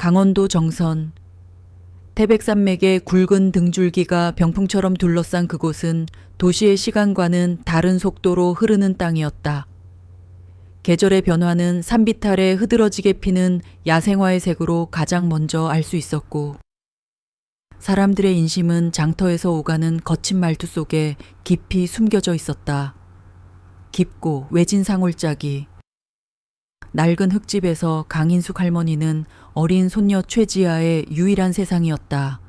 강원도 정선. 태백산맥의 굵은 등줄기가 병풍처럼 둘러싼 그곳은 도시의 시간과는 다른 속도로 흐르는 땅이었다. 계절의 변화는 산비탈에 흐드러지게 피는 야생화의 색으로 가장 먼저 알 수 있었고, 사람들의 인심은 장터에서 오가는 거친 말투 속에 깊이 숨겨져 있었다. 깊고 외진 상골짜기. 낡은 흙집에서 강인숙 할머니는 어린 손녀 최지아의 유일한 세상이었다.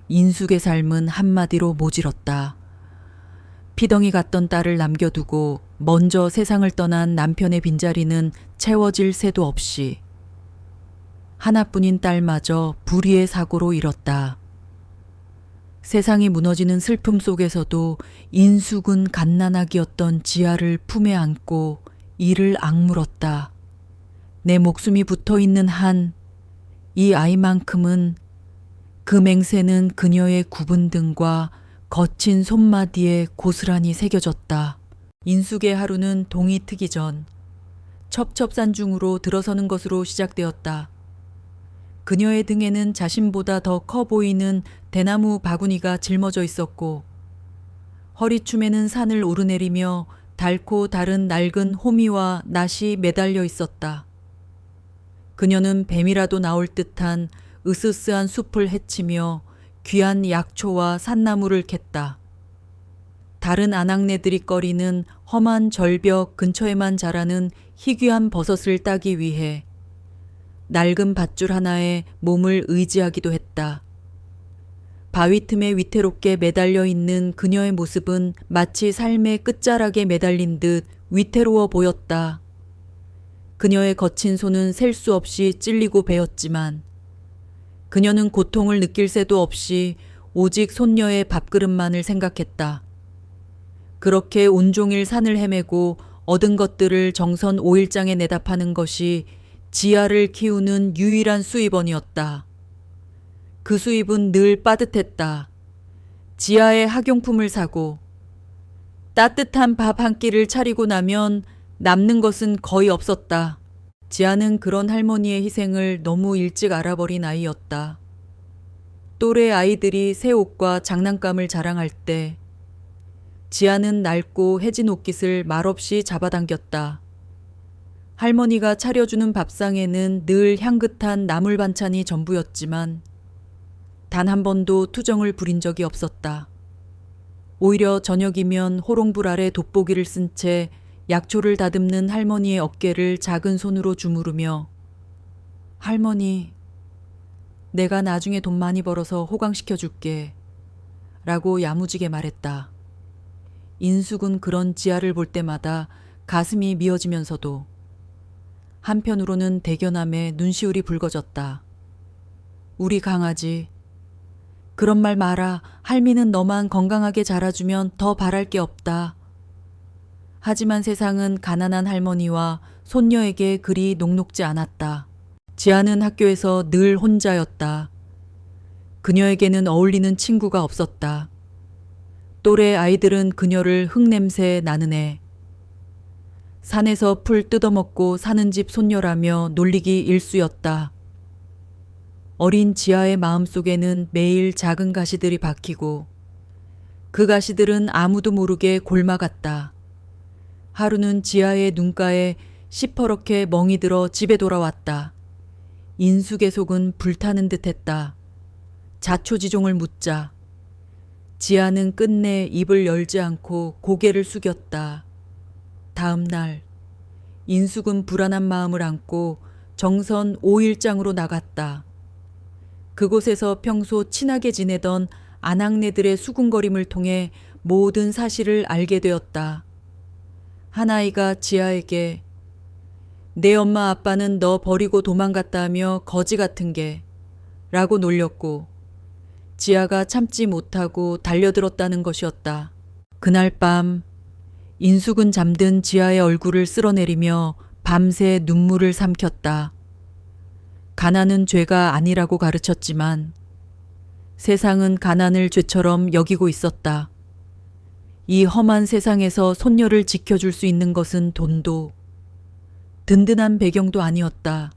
인숙의 삶은 한마디로 모질었다. 피덩이 같던 딸을 남겨두고 먼저 세상을 떠난 남편의 빈자리는 채워질 새도 없이 하나뿐인 딸마저 불의의 사고로 잃었다. 세상이 무너지는 슬픔 속에서도 인숙은 갓난아기였던 지아를 품에 안고 이를 악물었다. 내 목숨이 붙어있는 한 이 아이만큼은 그 맹세는 그녀의 굽은 등과 거친 손마디에 고스란히 새겨졌다. 인숙의 하루는 동이 트기 전 첩첩산중으로 들어서는 것으로 시작되었다. 그녀의 등에는 자신보다 더 커 보이는 대나무 바구니가 짊어져 있었고, 허리춤에는 산을 오르내리며 닳고 다른 낡은 호미와 낫이 매달려 있었다. 그녀는 뱀이라도 나올 듯한 으스스한 숲을 헤치며 귀한 약초와 산나무를 캤다. 다른 아낙네들이 꺼리는 험한 절벽 근처에만 자라는 희귀한 버섯을 따기 위해 낡은 밧줄 하나에 몸을 의지하기도 했다. 바위 틈에 위태롭게 매달려 있는 그녀의 모습은 마치 삶의 끝자락에 매달린 듯 위태로워 보였다. 그녀의 거친 손은 셀 수 없이 찔리고 베었지만 그녀는 고통을 느낄 새도 없이 오직 손녀의 밥그릇만을 생각했다. 그렇게 온종일 산을 헤매고 얻은 것들을 정선 5일장에 내다 파는 것이 지아를 키우는 유일한 수입원이었다. 그 수입은 늘 빠듯했다. 지아의 학용품을 사고 따뜻한 밥 한 끼를 차리고 나면 남는 것은 거의 없었다. 지아는 그런 할머니의 희생을 너무 일찍 알아버린 아이였다. 또래 아이들이 새 옷과 장난감을 자랑할 때 지아는 낡고 해진 옷깃을 말없이 잡아당겼다. 할머니가 차려주는 밥상에는 늘 향긋한 나물 반찬이 전부였지만 단 한 번도 투정을 부린 적이 없었다. 오히려 저녁이면 호롱불 아래 돋보기를 쓴 채 약초를 다듬는 할머니의 어깨를 작은 손으로 주무르며 할머니, 내가 나중에 돈 많이 벌어서 호강시켜줄게 라고 야무지게 말했다. 인숙은 그런 지아를 볼 때마다 가슴이 미어지면서도 한편으로는 대견함에 눈시울이 붉어졌다. 우리 강아지, 그런 말 마라. 할미는 너만 건강하게 자라주면 더 바랄 게 없다. 하지만 세상은 가난한 할머니와 손녀에게 그리 녹록지 않았다. 지아는 학교에서 늘 혼자였다. 그녀에게는 어울리는 친구가 없었다. 또래 아이들은 그녀를 흙냄새 나는 애, 산에서 풀 뜯어먹고 사는 집 손녀라며 놀리기 일쑤였다. 어린 지아의 마음속에는 매일 작은 가시들이 박히고 그 가시들은 아무도 모르게 골마갔다. 하루는 지아의 눈가에 시퍼렇게 멍이 들어 집에 돌아왔다. 인숙의 속은 불타는 듯했다. 자초지종을 묻자 지아는 끝내 입을 열지 않고 고개를 숙였다. 다음 날 인숙은 불안한 마음을 안고 정선 5일장으로 나갔다. 그곳에서 평소 친하게 지내던 아낙네들의 수군거림을 통해 모든 사실을 알게 되었다. 한 아이가 지아에게 내 엄마 아빠는 너 버리고 도망갔다며 거지 같은 게 라고 놀렸고 지아가 참지 못하고 달려들었다는 것이었다. 그날 밤 인숙은 잠든 지아의 얼굴을 쓸어내리며 밤새 눈물을 삼켰다. 가난은 죄가 아니라고 가르쳤지만 세상은 가난을 죄처럼 여기고 있었다. 이 험한 세상에서 손녀를 지켜줄 수 있는 것은 돈도 든든한 배경도 아니었다.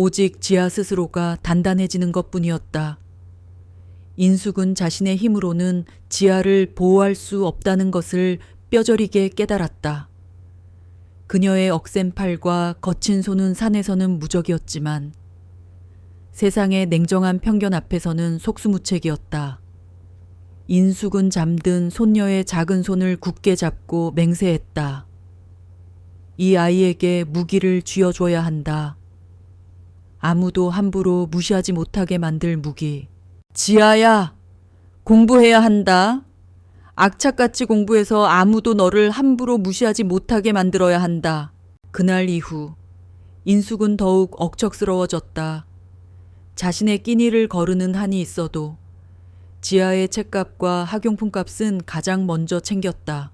오직 지아 스스로가 단단해지는 것뿐이었다. 인숙은 자신의 힘으로는 지아를 보호할 수 없다는 것을 뼈저리게 깨달았다. 그녀의 억센 팔과 거친 손은 산에서는 무적이었지만 세상의 냉정한 편견 앞에서는 속수무책이었다. 인숙은 잠든 손녀의 작은 손을 굳게 잡고 맹세했다. 이 아이에게 무기를 쥐어줘야 한다. 아무도 함부로 무시하지 못하게 만들 무기. 지아야, 공부해야 한다. 악착같이 공부해서 아무도 너를 함부로 무시하지 못하게 만들어야 한다. 그날 이후 인숙은 더욱 억척스러워졌다. 자신의 끼니를 거르는 한이 있어도 지아의 책값과 학용품 값은 가장 먼저 챙겼다.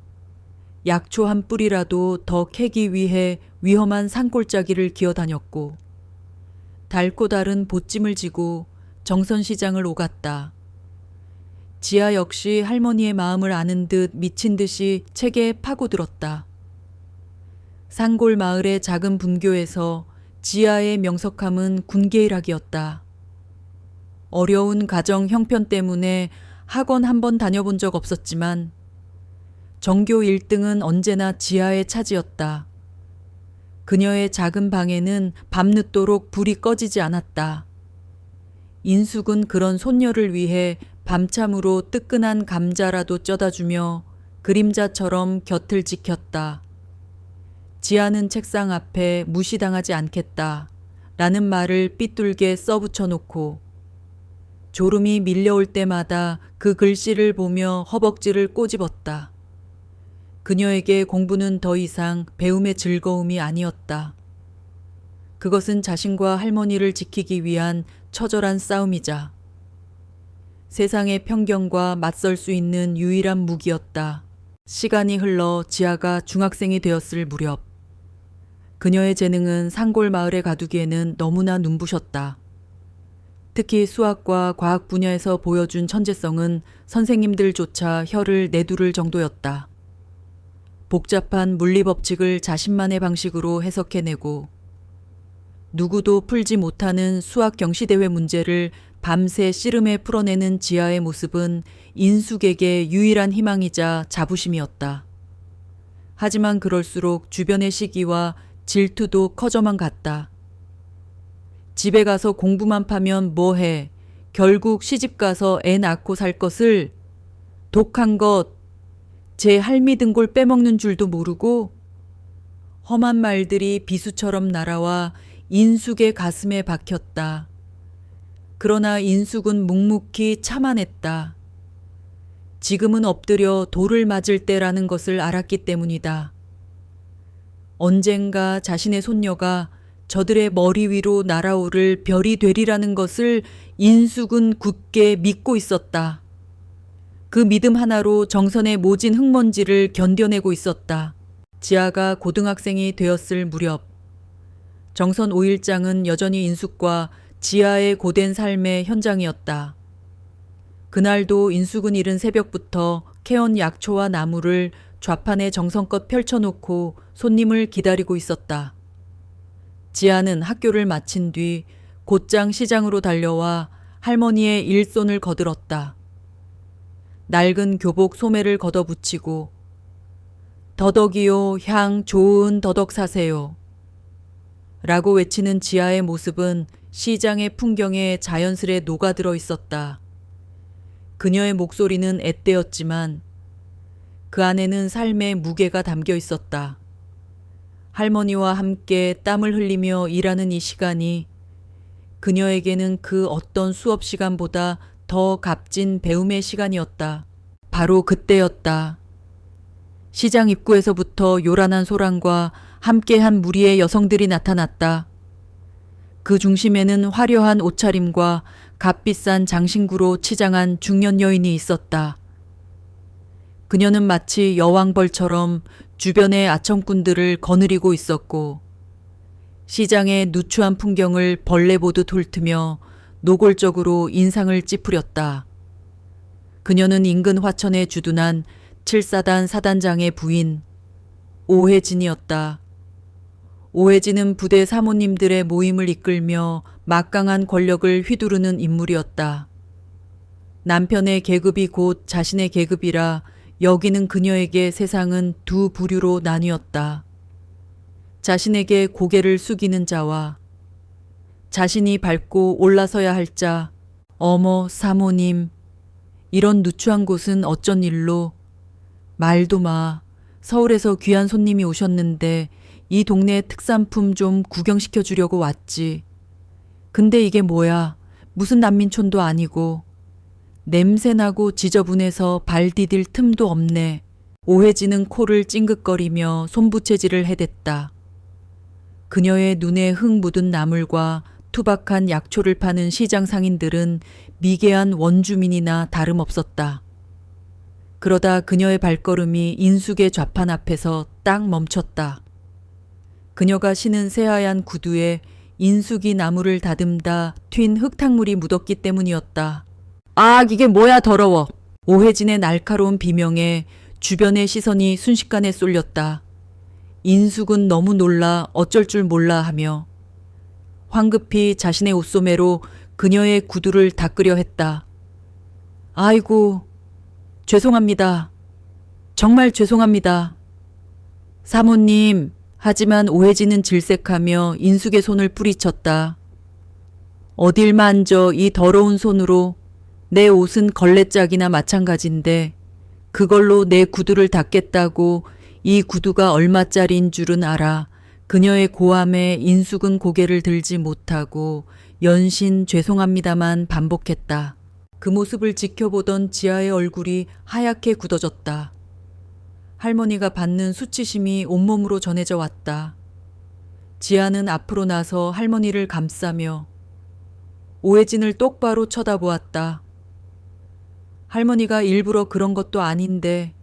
약초 한 뿌리라도 더 캐기 위해 위험한 산골짜기를 기어다녔고 닳고 다른 보찜을 지고 정선시장을 오갔다. 지아 역시 할머니의 마음을 아는 듯 미친 듯이 책에 파고들었다. 산골 마을의 작은 분교에서 지아의 명석함은 군계일학이었다. 어려운 가정 형편 때문에 학원 한 번 다녀본 적 없었지만 전교 1등은 언제나 지아의 차지였다. 그녀의 작은 방에는 밤늦도록 불이 꺼지지 않았다. 인숙은 그런 손녀를 위해 밤참으로 뜨끈한 감자라도 쪄다 주며 그림자처럼 곁을 지켰다. 지아는 책상 앞에 무시당하지 않겠다 라는 말을 삐뚤게 써붙여 놓고 졸음이 밀려올 때마다 그 글씨를 보며 허벅지를 꼬집었다. 그녀에게 공부는 더 이상 배움의 즐거움이 아니었다. 그것은 자신과 할머니를 지키기 위한 처절한 싸움이자 세상의 편견과 맞설 수 있는 유일한 무기였다. 시간이 흘러 지아가 중학생이 되었을 무렵 그녀의 재능은 산골 마을에 가두기에는 너무나 눈부셨다. 특히 수학과 과학 분야에서 보여준 천재성은 선생님들조차 혀를 내두를 정도였다. 복잡한 물리 법칙을 자신만의 방식으로 해석해내고 누구도 풀지 못하는 수학 경시대회 문제를 밤새 씨름해 풀어내는 지아의 모습은 인숙에게 유일한 희망이자 자부심이었다. 하지만 그럴수록 주변의 시기와 질투도 커져만 갔다. 집에 가서 공부만 파면 뭐해. 결국 시집가서 애 낳고 살 것을 독한 것, 제 할미 등골 빼먹는 줄도 모르고 험한 말들이 비수처럼 날아와 인숙의 가슴에 박혔다. 그러나 인숙은 묵묵히 참아냈다. 지금은 엎드려 돌을 맞을 때라는 것을 알았기 때문이다. 언젠가 자신의 손녀가 저들의 머리 위로 날아오를 별이 되리라는 것을 인숙은 굳게 믿고 있었다. 그 믿음 하나로 정선의 모진 흙먼지를 견뎌내고 있었다. 지아가 고등학생이 되었을 무렵 정선 5일장은 여전히 인숙과 지아의 고된 삶의 현장이었다. 그날도 인숙은 이른 새벽부터 캐온 약초와 나무를 좌판에 정성껏 펼쳐놓고 손님을 기다리고 있었다. 지아는 학교를 마친 뒤 곧장 시장으로 달려와 할머니의 일손을 거들었다. 낡은 교복 소매를 걷어붙이고 더덕이요 향 좋은 더덕 사세요 라고 외치는 지아의 모습은 시장의 풍경에 자연스레 녹아들어 있었다. 그녀의 목소리는 앳되었지만 그 안에는 삶의 무게가 담겨 있었다. 할머니와 함께 땀을 흘리며 일하는 이 시간이 그녀에게는 그 어떤 수업 시간보다 더 값진 배움의 시간이었다. 바로 그때였다. 시장 입구에서부터 요란한 소란과 함께한 무리의 여성들이 나타났다. 그 중심에는 화려한 옷차림과 값비싼 장신구로 치장한 중년 여인이 있었다. 그녀는 마치 여왕벌처럼 주변의 아청꾼들을 거느리고 있었고 시장의 누추한 풍경을 벌레 보듯 훑으며 노골적으로 인상을 찌푸렸다. 그녀는 인근 화천에 주둔한 7사단 사단장의 부인 오혜진이었다. 오해진은 부대 사모님들의 모임을 이끌며 막강한 권력을 휘두르는 인물이었다. 남편의 계급이 곧 자신의 계급이라 여기는 그녀에게 세상은 두 부류로 나뉘었다. 자신에게 고개를 숙이는 자와 자신이 밟고 올라서야 할 자, 어머, 사모님. 이런 누추한 곳은 어쩐 일로? 말도 마. 서울에서 귀한 손님이 오셨는데 이 동네 특산품 좀 구경시켜 주려고 왔지. 근데 이게 뭐야? 무슨 난민촌도 아니고. 냄새나고 지저분해서 발 디딜 틈도 없네. 오해지는 코를 찡긋거리며 손부채질을 해댔다. 그녀의 눈에 흙 묻은 나물과 투박한 약초를 파는 시장 상인들은 미개한 원주민이나 다름없었다. 그러다 그녀의 발걸음이 인숙의 좌판 앞에서 딱 멈췄다. 그녀가 신은 새하얀 구두에 인숙이 나무를 다듬다 튄 흙탕물이 묻었기 때문이었다. 아, 이게 뭐야 더러워. 오해진의 날카로운 비명에 주변의 시선이 순식간에 쏠렸다. 인숙은 너무 놀라 어쩔 줄 몰라 하며 황급히 자신의 옷소매로 그녀의 구두를 닦으려 했다. 아이고, 죄송합니다. 정말 죄송합니다. 사모님, 하지만 오해진은 질색하며 인숙의 손을 뿌리쳤다. 어딜 만져 이 더러운 손으로. 내 옷은 걸레짝이나 마찬가지인데 그걸로 내 구두를 닦겠다고. 이 구두가 얼마짜리인 줄은 알아. 그녀의 고함에 인숙은 고개를 들지 못하고 연신 죄송합니다만 반복했다. 그 모습을 지켜보던 지아의 얼굴이 하얗게 굳어졌다. 할머니가 받는 수치심이 온몸으로 전해져 왔다. 지아는 앞으로 나서 할머니를 감싸며 오해진을 똑바로 쳐다보았다. 할머니가 일부러 그런 것도 아닌데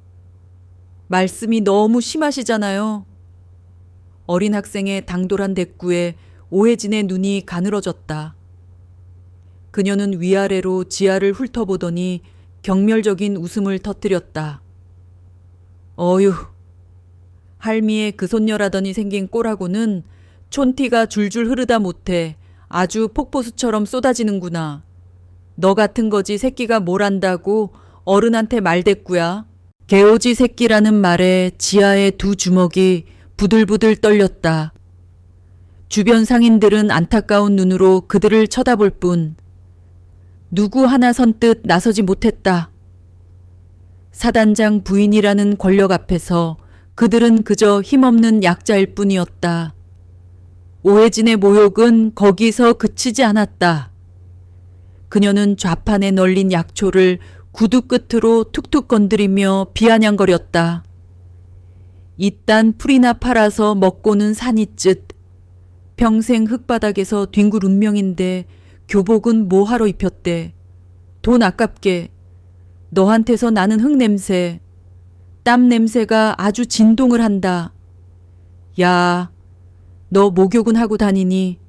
말씀이 너무 심하시잖아요. 어린 학생의 당돌한 대꾸에 오해진의 눈이 가늘어졌다. 그녀는 위아래로 지아를 훑어보더니 경멸적인 웃음을 터뜨렸다. 어휴, 할미의 그 손녀라더니 생긴 꼴하고는 촌티가 줄줄 흐르다 못해 아주 폭포수처럼 쏟아지는구나. 너 같은 거지 새끼가 뭘 안다고 어른한테 말대꾸야. 개오지 새끼라는 말에 지아의 두 주먹이 부들부들 떨렸다. 주변 상인들은 안타까운 눈으로 그들을 쳐다볼 뿐 누구 하나 선뜻 나서지 못했다. 사단장 부인이라는 권력 앞에서 그들은 그저 힘없는 약자일 뿐이었다. 오해진의 모욕은 거기서 그치지 않았다. 그녀는 좌판에 널린 약초를 구두 끝으로 툭툭 건드리며 비아냥거렸다. 이딴 풀이나 팔아서 먹고는 사니쯧. 평생 흙바닥에서 뒹굴 운명인데 교복은 뭐하러 입혔대. 돈 아깝게. 너한테서 나는 흙냄새. 땀 냄새가 아주 진동을 한다. 야, 너 목욕은 하고 다니니?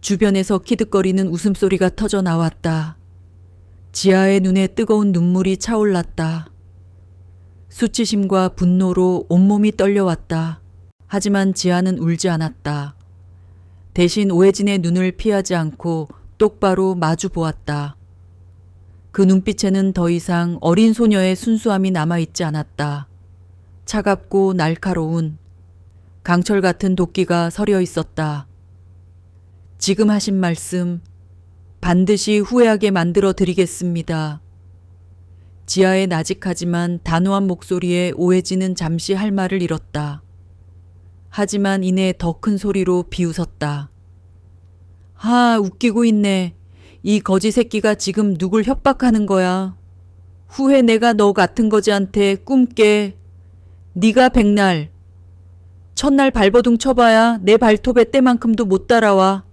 주변에서 키득거리는 웃음소리가 터져 나왔다. 지아의 눈에 뜨거운 눈물이 차올랐다. 수치심과 분노로 온몸이 떨려왔다. 하지만 지아는 울지 않았다. 대신 오해진의 눈을 피하지 않고 똑바로 마주 보았다. 그 눈빛에는 더 이상 어린 소녀의 순수함이 남아있지 않았다. 차갑고 날카로운 강철 같은 도끼가 서려 있었다. 지금 하신 말씀 반드시 후회하게 만들어 드리겠습니다. 지아의 나직하지만 단호한 목소리에 오해진은 잠시 할 말을 잃었다. 하지만 이내 더 큰 소리로 비웃었다. 하, 웃기고 있네. 이 거지 새끼가 지금 누굴 협박하는 거야. 후회 내가 너 같은 거지한테 꿈깨. 네가 백날. 첫날 발버둥 쳐봐야 내 발톱의 때만큼도 못 따라와.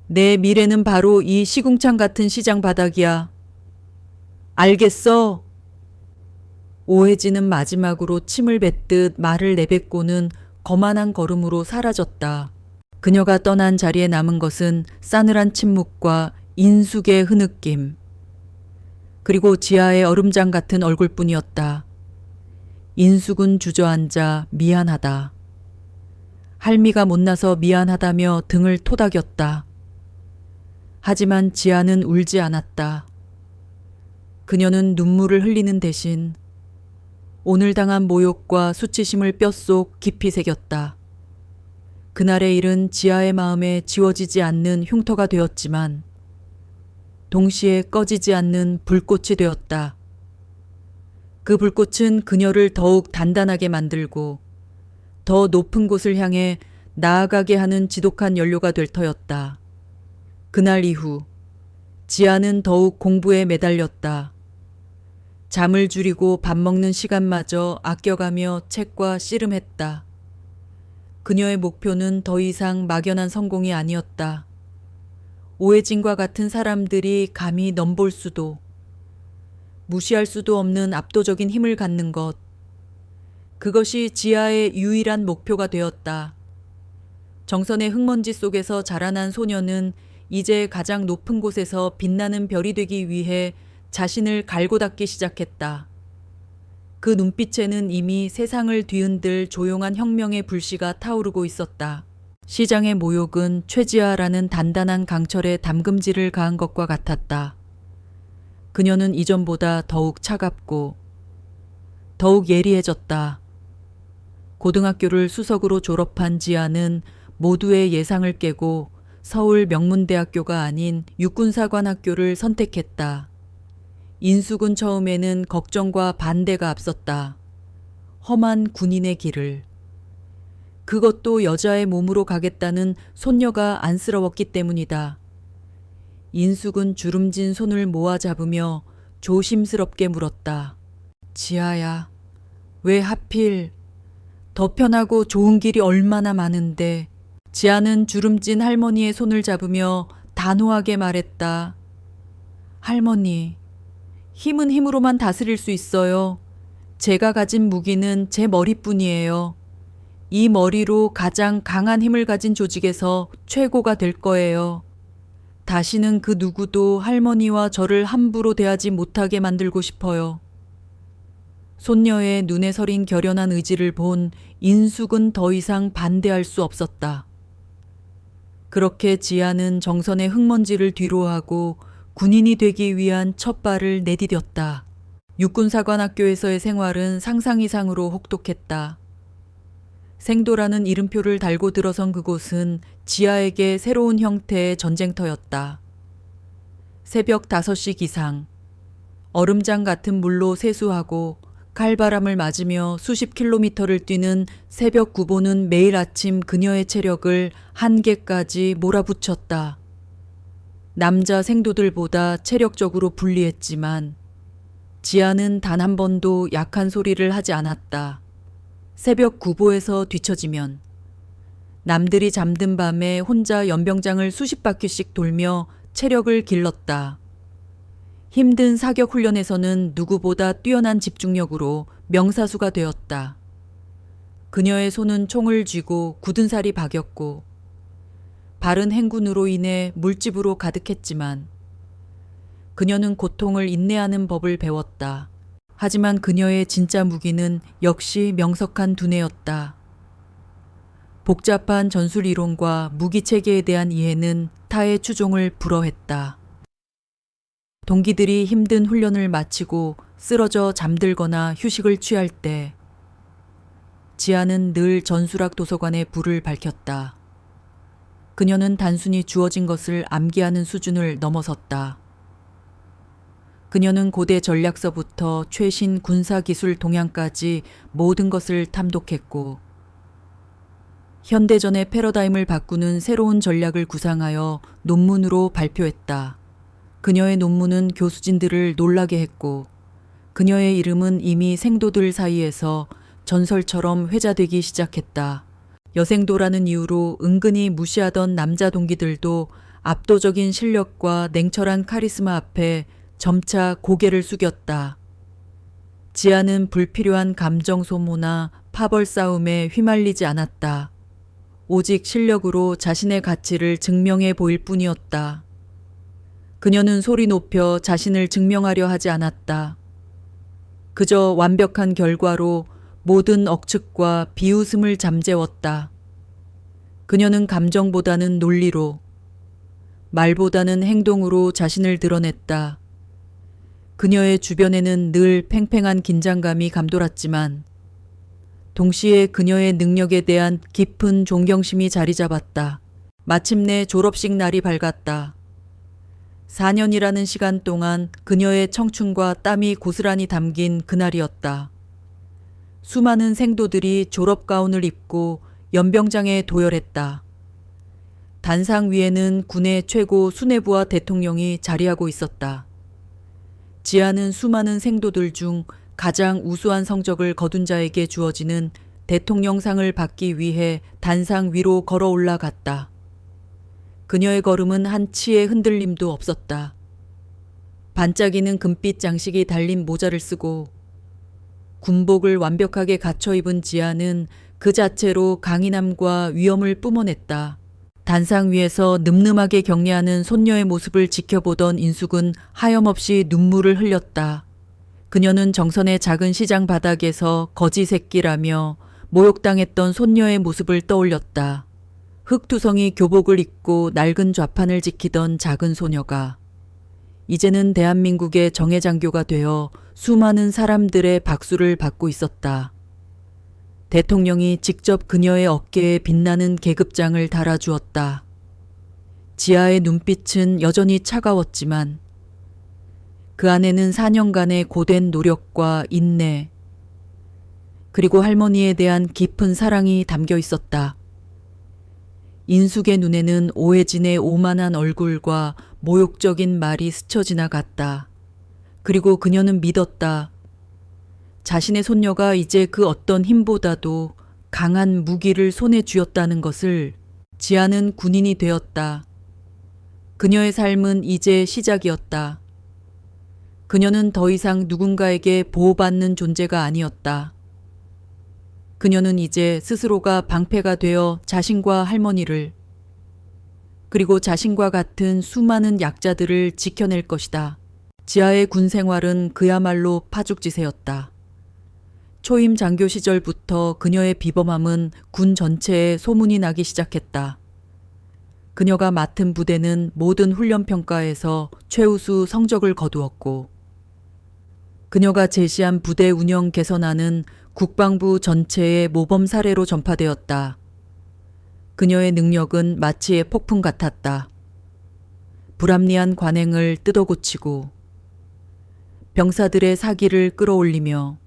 내 미래는 바로 이 시궁창 같은 시장 바닥이야. 알겠어? 오해진은 마지막으로 침을 뱉듯 말을 내뱉고는 거만한 걸음으로 사라졌다. 그녀가 떠난 자리에 남은 것은 싸늘한 침묵과 인숙의 흐느낌, 그리고 지아의 얼음장 같은 얼굴뿐이었다. 인숙은 주저앉아 미안하다. 할미가 못나서 미안하다며 등을 토닥였다. 하지만 지아는 울지 않았다. 그녀는 눈물을 흘리는 대신 오늘 당한 모욕과 수치심을 뼛속 깊이 새겼다. 그날의 일은 지아의 마음에 지워지지 않는 흉터가 되었지만 동시에 꺼지지 않는 불꽃이 되었다. 그 불꽃은 그녀를 더욱 단단하게 만들고 더 높은 곳을 향해 나아가게 하는 지독한 연료가 될 터였다. 그날 이후 지아는 더욱 공부에 매달렸다. 잠을 줄이고 밥 먹는 시간마저 아껴가며 책과 씨름했다. 그녀의 목표는 더 이상 막연한 성공이 아니었다. 오해진과 같은 사람들이 감히 넘볼 수도, 무시할 수도 없는 압도적인 힘을 갖는 것. 그것이 지아의 유일한 목표가 되었다. 정선의 흙먼지 속에서 자라난 소녀는 이제 가장 높은 곳에서 빛나는 별이 되기 위해 자신을 갈고 닦기 시작했다. 그 눈빛에는 이미 세상을 뒤흔들 조용한 혁명의 불씨가 타오르고 있었다. 시장의 모욕은 최지아라는 단단한 강철에 담금질을 가한 것과 같았다. 그녀는 이전보다 더욱 차갑고 더욱 예리해졌다. 고등학교를 수석으로 졸업한 지아는 모두의 예상을 깨고 서울 명문대학교가 아닌 육군사관학교를 선택했다. 인숙은 처음에는 걱정과 반대가 앞섰다. 험한 군인의 길을. 그것도 여자의 몸으로 가겠다는 손녀가 안쓰러웠기 때문이다. 인숙은 주름진 손을 모아 잡으며 조심스럽게 물었다. 지아야, 왜 하필? 더 편하고 좋은 길이 얼마나 많은데. 지아는 주름진 할머니의 손을 잡으며 단호하게 말했다. 할머니, 힘은 힘으로만 다스릴 수 있어요. 제가 가진 무기는 제 머리뿐이에요. 이 머리로 가장 강한 힘을 가진 조직에서 최고가 될 거예요. 다시는 그 누구도 할머니와 저를 함부로 대하지 못하게 만들고 싶어요. 손녀의 눈에 서린 결연한 의지를 본 인숙은 더 이상 반대할 수 없었다. 그렇게 지아는 정선의 흙먼지를 뒤로하고 군인이 되기 위한 첫 발을 내디뎠다. 육군사관학교에서의 생활은 상상 이상으로 혹독했다. 생도라는 이름표를 달고 들어선 그곳은 지아에게 새로운 형태의 전쟁터였다. 새벽 5시 기상, 얼음장 같은 물로 세수하고 칼바람을 맞으며 수십 킬로미터를 뛰는 새벽 구보는 매일 아침 그녀의 체력을 한계까지 몰아붙였다. 남자 생도들보다 체력적으로 불리했지만 지아는 단 한 번도 약한 소리를 하지 않았다. 새벽 구보에서 뒤처지면 남들이 잠든 밤에 혼자 연병장을 수십 바퀴씩 돌며 체력을 길렀다. 힘든 사격 훈련에서는 누구보다 뛰어난 집중력으로 명사수가 되었다. 그녀의 손은 총을 쥐고 굳은 살이 박였고 바른 행군으로 인해 물집으로 가득했지만 그녀는 고통을 인내하는 법을 배웠다. 하지만 그녀의 진짜 무기는 역시 명석한 두뇌였다. 복잡한 전술 이론과 무기 체계에 대한 이해는 타의 추종을 불허했다. 동기들이 힘든 훈련을 마치고 쓰러져 잠들거나 휴식을 취할 때 지아는 늘 전술학 도서관에 불을 밝혔다. 그녀는 단순히 주어진 것을 암기하는 수준을 넘어섰다. 그녀는 고대 전략서부터 최신 군사기술 동향까지 모든 것을 탐독했고 현대전의 패러다임을 바꾸는 새로운 전략을 구상하여 논문으로 발표했다. 그녀의 논문은 교수진들을 놀라게 했고 그녀의 이름은 이미 생도들 사이에서 전설처럼 회자되기 시작했다. 여생도라는 이유로 은근히 무시하던 남자 동기들도 압도적인 실력과 냉철한 카리스마 앞에 점차 고개를 숙였다. 지아는 불필요한 감정 소모나 파벌 싸움에 휘말리지 않았다. 오직 실력으로 자신의 가치를 증명해 보일 뿐이었다. 그녀는 소리 높여 자신을 증명하려 하지 않았다. 그저 완벽한 결과로 모든 억측과 비웃음을 잠재웠다. 그녀는 감정보다는 논리로, 말보다는 행동으로 자신을 드러냈다. 그녀의 주변에는 늘 팽팽한 긴장감이 감돌았지만 동시에 그녀의 능력에 대한 깊은 존경심이 자리 잡았다. 마침내 졸업식 날이 밝았다. 4년이라는 시간 동안 그녀의 청춘과 땀이 고스란히 담긴 그날이었다. 수많은 생도들이 졸업 가운을 입고 연병장에 도열했다. 단상 위에는 군의 최고 수뇌부와 대통령이 자리하고 있었다. 지아는 수많은 생도들 중 가장 우수한 성적을 거둔 자에게 주어지는 대통령상을 받기 위해 단상 위로 걸어 올라갔다. 그녀의 걸음은 한 치의 흔들림도 없었다. 반짝이는 금빛 장식이 달린 모자를 쓰고 군복을 완벽하게 갖춰 입은 지아는 그 자체로 강인함과 위엄을 뿜어냈다. 단상 위에서 늠름하게 경례하는 손녀의 모습을 지켜보던 인숙은 하염없이 눈물을 흘렸다. 그녀는 정선의 작은 시장 바닥에서 거지 새끼라며 모욕당했던 손녀의 모습을 떠올렸다. 흑투성이 교복을 입고 낡은 좌판을 지키던 작은 소녀가 이제는 대한민국의 정예장교가 되어 수많은 사람들의 박수를 받고 있었다. 대통령이 직접 그녀의 어깨에 빛나는 계급장을 달아주었다. 지아의 눈빛은 여전히 차가웠지만 그 안에는 4년간의 고된 노력과 인내, 그리고 할머니에 대한 깊은 사랑이 담겨 있었다. 인숙의 눈에는 오해진의 오만한 얼굴과 모욕적인 말이 스쳐 지나갔다. 그리고 그녀는 믿었다. 자신의 손녀가 이제 그 어떤 힘보다도 강한 무기를 손에 쥐었다는 것을. 지아는 군인이 되었다. 그녀의 삶은 이제 시작이었다. 그녀는 더 이상 누군가에게 보호받는 존재가 아니었다. 그녀는 이제 스스로가 방패가 되어 자신과 할머니를, 그리고 자신과 같은 수많은 약자들을 지켜낼 것이다. 지아의 군 생활은 그야말로 파죽지세였다. 초임 장교 시절부터 그녀의 비범함은 군 전체에 소문이 나기 시작했다. 그녀가 맡은 부대는 모든 훈련평가에서 최우수 성적을 거두었고, 그녀가 제시한 부대 운영 개선안은 국방부 전체의 모범 사례로 전파되었다. 그녀의 능력은 마치의 폭풍 같았다. 불합리한 관행을 뜯어고치고 병사들의 사기를 끌어올리며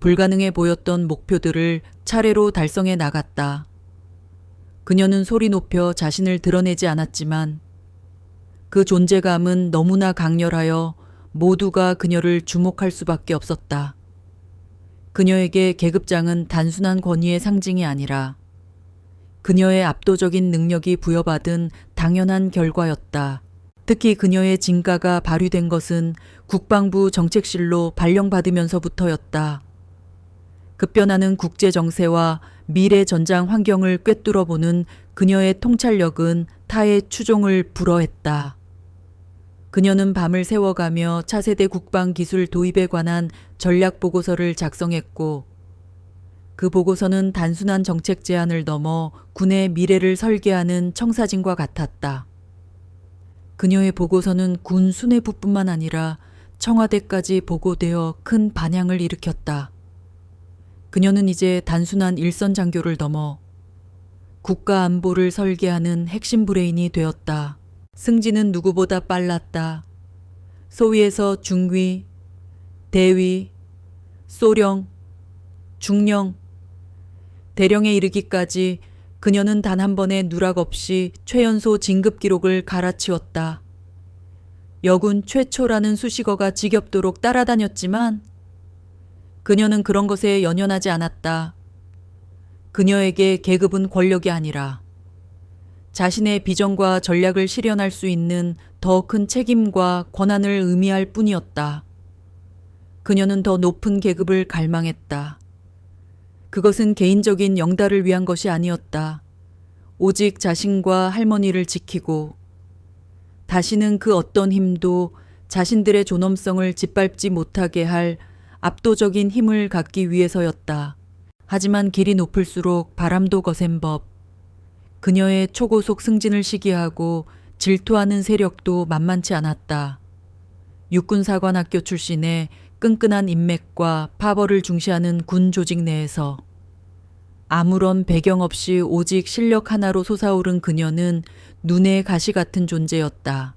불가능해 보였던 목표들을 차례로 달성해 나갔다. 그녀는 소리 높여 자신을 드러내지 않았지만 그 존재감은 너무나 강렬하여 모두가 그녀를 주목할 수밖에 없었다. 그녀에게 계급장은 단순한 권위의 상징이 아니라 그녀의 압도적인 능력이 부여받은 당연한 결과였다. 특히 그녀의 진가가 발휘된 것은 국방부 정책실로 발령받으면서부터였다. 급변하는 국제 정세와 미래 전장 환경을 꿰뚫어보는 그녀의 통찰력은 타의 추종을 불허했다. 그녀는 밤을 새워가며 차세대 국방 기술 도입에 관한 전략 보고서를 작성했고, 그 보고서는 단순한 정책 제안을 넘어 군의 미래를 설계하는 청사진과 같았다. 그녀의 보고서는 군 수뇌부뿐만 아니라 청와대까지 보고되어 큰 반향을 일으켰다. 그녀는 이제 단순한 일선 장교를 넘어 국가 안보를 설계하는 핵심 브레인이 되었다. 승진은 누구보다 빨랐다. 소위에서 중위, 대위, 소령, 중령, 대령에 이르기까지 그녀는 단 한 번의 누락 없이 최연소 진급 기록을 갈아치웠다. 여군 최초라는 수식어가 지겹도록 따라다녔지만 그녀는 그런 것에 연연하지 않았다. 그녀에게 계급은 권력이 아니라 자신의 비전과 전략을 실현할 수 있는 더 큰 책임과 권한을 의미할 뿐이었다. 그녀는 더 높은 계급을 갈망했다. 그것은 개인적인 영달을 위한 것이 아니었다. 오직 자신과 할머니를 지키고 다시는 그 어떤 힘도 자신들의 존엄성을 짓밟지 못하게 할 압도적인 힘을 갖기 위해서였다. 하지만 길이 높을수록 바람도 거센 법, 그녀의 초고속 승진을 시기하고 질투하는 세력도 만만치 않았다. 육군사관학교 출신의 끈끈한 인맥과 파벌을 중시하는 군 조직 내에서 아무런 배경 없이 오직 실력 하나로 솟아오른 그녀는 눈의 가시 같은 존재였다.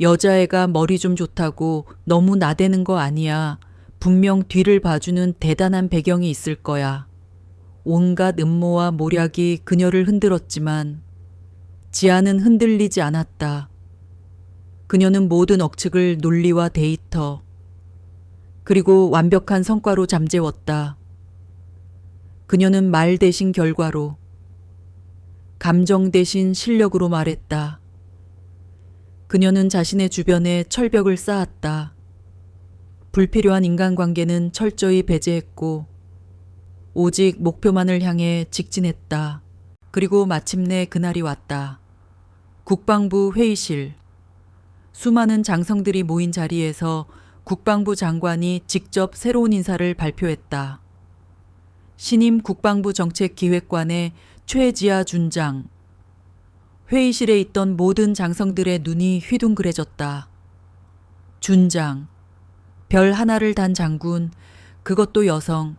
여자애가 머리 좀 좋다고 너무 나대는 거 아니야. 분명 뒤를 봐주는 대단한 배경이 있을 거야. 온갖 음모와 모략이 그녀를 흔들었지만 지아는 흔들리지 않았다. 그녀는 모든 억측을 논리와 데이터, 그리고 완벽한 성과로 잠재웠다. 그녀는 말 대신 결과로, 감정 대신 실력으로 말했다. 그녀는 자신의 주변에 철벽을 쌓았다. 불필요한 인간관계는 철저히 배제했고 오직 목표만을 향해 직진했다. 그리고 마침내 그날이 왔다. 국방부 회의실. 수많은 장성들이 모인 자리에서 국방부 장관이 직접 새로운 인사를 발표했다. 신임 국방부 정책기획관의 최지아 준장. 회의실에 있던 모든 장성들의 눈이 휘둥그레졌다. 준장. 별 하나를 단 장군, 그것도 여성.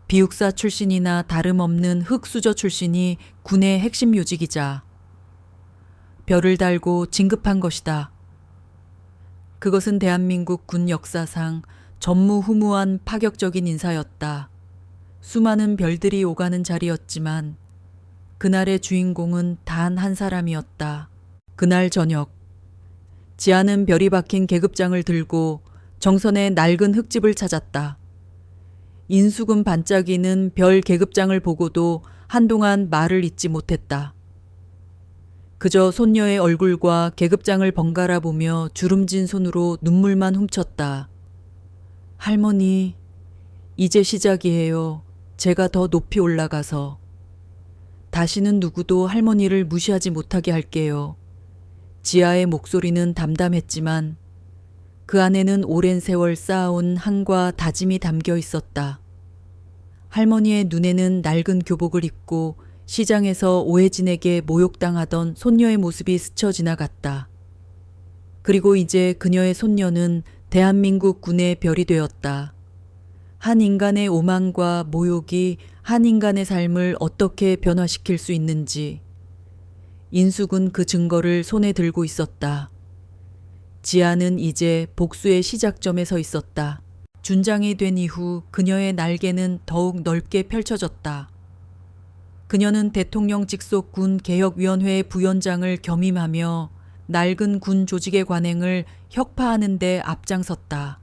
비육사 출신이나 다름없는 흑수저 출신이 군의 핵심 요직이자 별을 달고 진급한 것이다. 그것은 대한민국 군 역사상 전무후무한 파격적인 인사였다. 수많은 별들이 오가는 자리였지만 그날의 주인공은 단 한 사람이었다. 그날 저녁, 지아는 별이 박힌 계급장을 들고 정선의 낡은 흙집을 찾았다. 인수금 반짝이는 별 계급장을 보고도 한동안 말을 잇지 못했다. 그저 손녀의 얼굴과 계급장을 번갈아 보며 주름진 손으로 눈물만 훔쳤다. 할머니, 이제 시작이에요. 제가 더 높이 올라가서. 다시는 누구도 할머니를 무시하지 못하게 할게요. 지아의 목소리는 담담했지만 그 안에는 오랜 세월 쌓아온 한과 다짐이 담겨 있었다. 할머니의 눈에는 낡은 교복을 입고 시장에서 오해진에게 모욕당하던 손녀의 모습이 스쳐 지나갔다. 그리고 이제 그녀의 손녀는 대한민국 군의 별이 되었다. 한 인간의 오만과 모욕이 한 인간의 삶을 어떻게 변화시킬 수 있는지 인숙은 그 증거를 손에 들고 있었다. 지아는 이제 복수의 시작점에 서 있었다. 준장이 된 이후 그녀의 날개는 더욱 넓게 펼쳐졌다. 그녀는 대통령 직속 군 개혁위원회의 부위원장을 겸임하며 낡은 군 조직의 관행을 혁파하는 데 앞장섰다.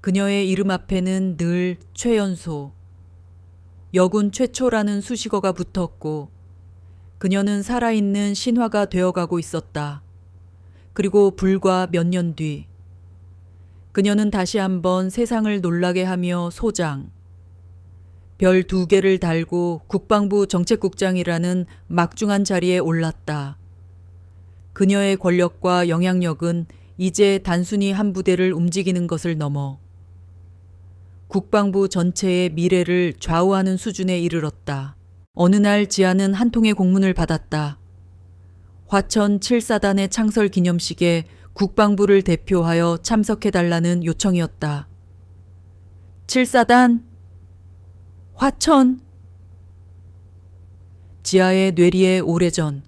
그녀의 이름 앞에는 늘 최연소, 여군 최초라는 수식어가 붙었고 그녀는 살아있는 신화가 되어가고 있었다. 그리고 불과 몇 년 뒤 그녀는 다시 한번 세상을 놀라게 하며 소장, 별 2개를 달고 국방부 정책국장이라는 막중한 자리에 올랐다. 그녀의 권력과 영향력은 이제 단순히 한 부대를 움직이는 것을 넘어 국방부 전체의 미래를 좌우하는 수준에 이르렀다. 어느 날 지아는 한 통의 공문을 받았다. 화천 7사단의 창설 기념식에 국방부를 대표하여 참석해달라는 요청이었다. 7사단, 화천. 지아의 뇌리에 오래전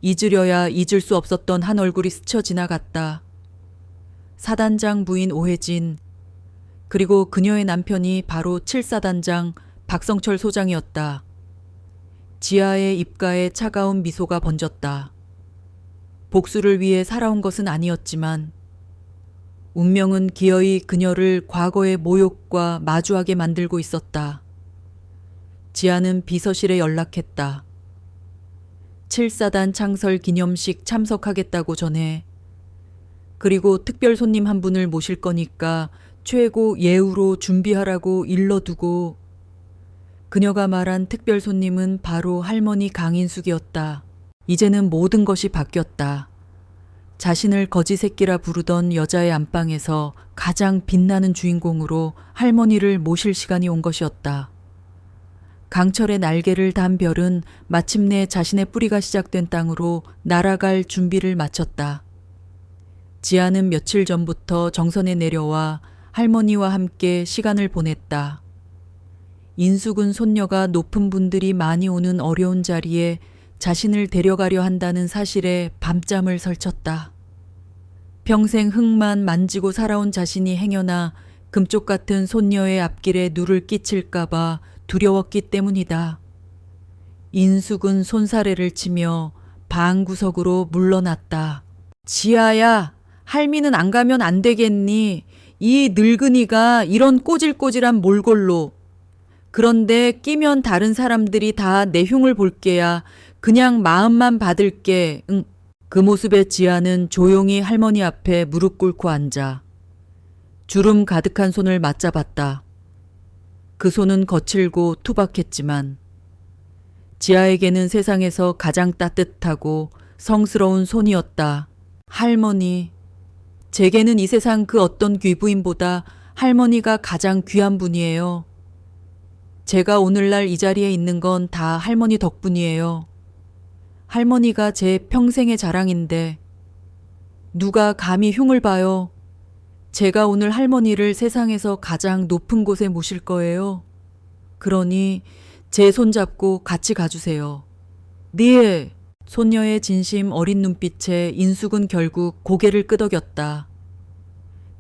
잊으려야 잊을 수 없었던 한 얼굴이 스쳐 지나갔다. 사단장 부인 오혜진, 그리고 그녀의 남편이 바로 7사단장 박성철 소장이었다. 지아의 입가에 차가운 미소가 번졌다. 복수를 위해 살아온 것은 아니었지만 운명은 기어이 그녀를 과거의 모욕과 마주하게 만들고 있었다. 지아는 비서실에 연락했다. 7사단 창설 기념식 참석하겠다고 전해. 그리고 특별 손님 한 분을 모실 거니까 최고 예우로 준비하라고 일러두고. 그녀가 말한 특별 손님은 바로 할머니 강인숙이었다. 이제는 모든 것이 바뀌었다. 자신을 거지 새끼라 부르던 여자의 안방에서 가장 빛나는 주인공으로 할머니를 모실 시간이 온 것이었다. 강철의 날개를 단 별은 마침내 자신의 뿌리가 시작된 땅으로 날아갈 준비를 마쳤다. 지아는 며칠 전부터 정선에 내려와 할머니와 함께 시간을 보냈다. 인숙은 손녀가 높은 분들이 많이 오는 어려운 자리에 자신을 데려가려 한다는 사실에 밤잠을 설쳤다. 평생 흙만 만지고 살아온 자신이 행여나 금쪽 같은 손녀의 앞길에 누를 끼칠까봐 두려웠기 때문이다. 인숙은 손사래를 치며 방구석으로 물러났다. 지아야, 할미는 안 가면 안 되겠니? 이 늙은이가 이런 꼬질꼬질한 몰골로. 그런데 끼면 다른 사람들이 다 내 흉을 볼 게야. 그냥 마음만 받을게. 응. 그 모습에 지아는 조용히 할머니 앞에 무릎 꿇고 앉아 주름 가득한 손을 맞잡았다. 그 손은 거칠고 투박했지만 지아에게는 세상에서 가장 따뜻하고 성스러운 손이었다. 할머니. 제게는 이 세상 그 어떤 귀부인보다 할머니가 가장 귀한 분이에요. 제가 오늘날 이 자리에 있는 건 다 할머니 덕분이에요. 할머니가 제 평생의 자랑인데 누가 감히 흉을 봐요. 제가 오늘 할머니를 세상에서 가장 높은 곳에 모실 거예요. 그러니 제 손 잡고 같이 가주세요. 네. 손녀의 진심 어린 눈빛에 인숙은 결국 고개를 끄덕였다.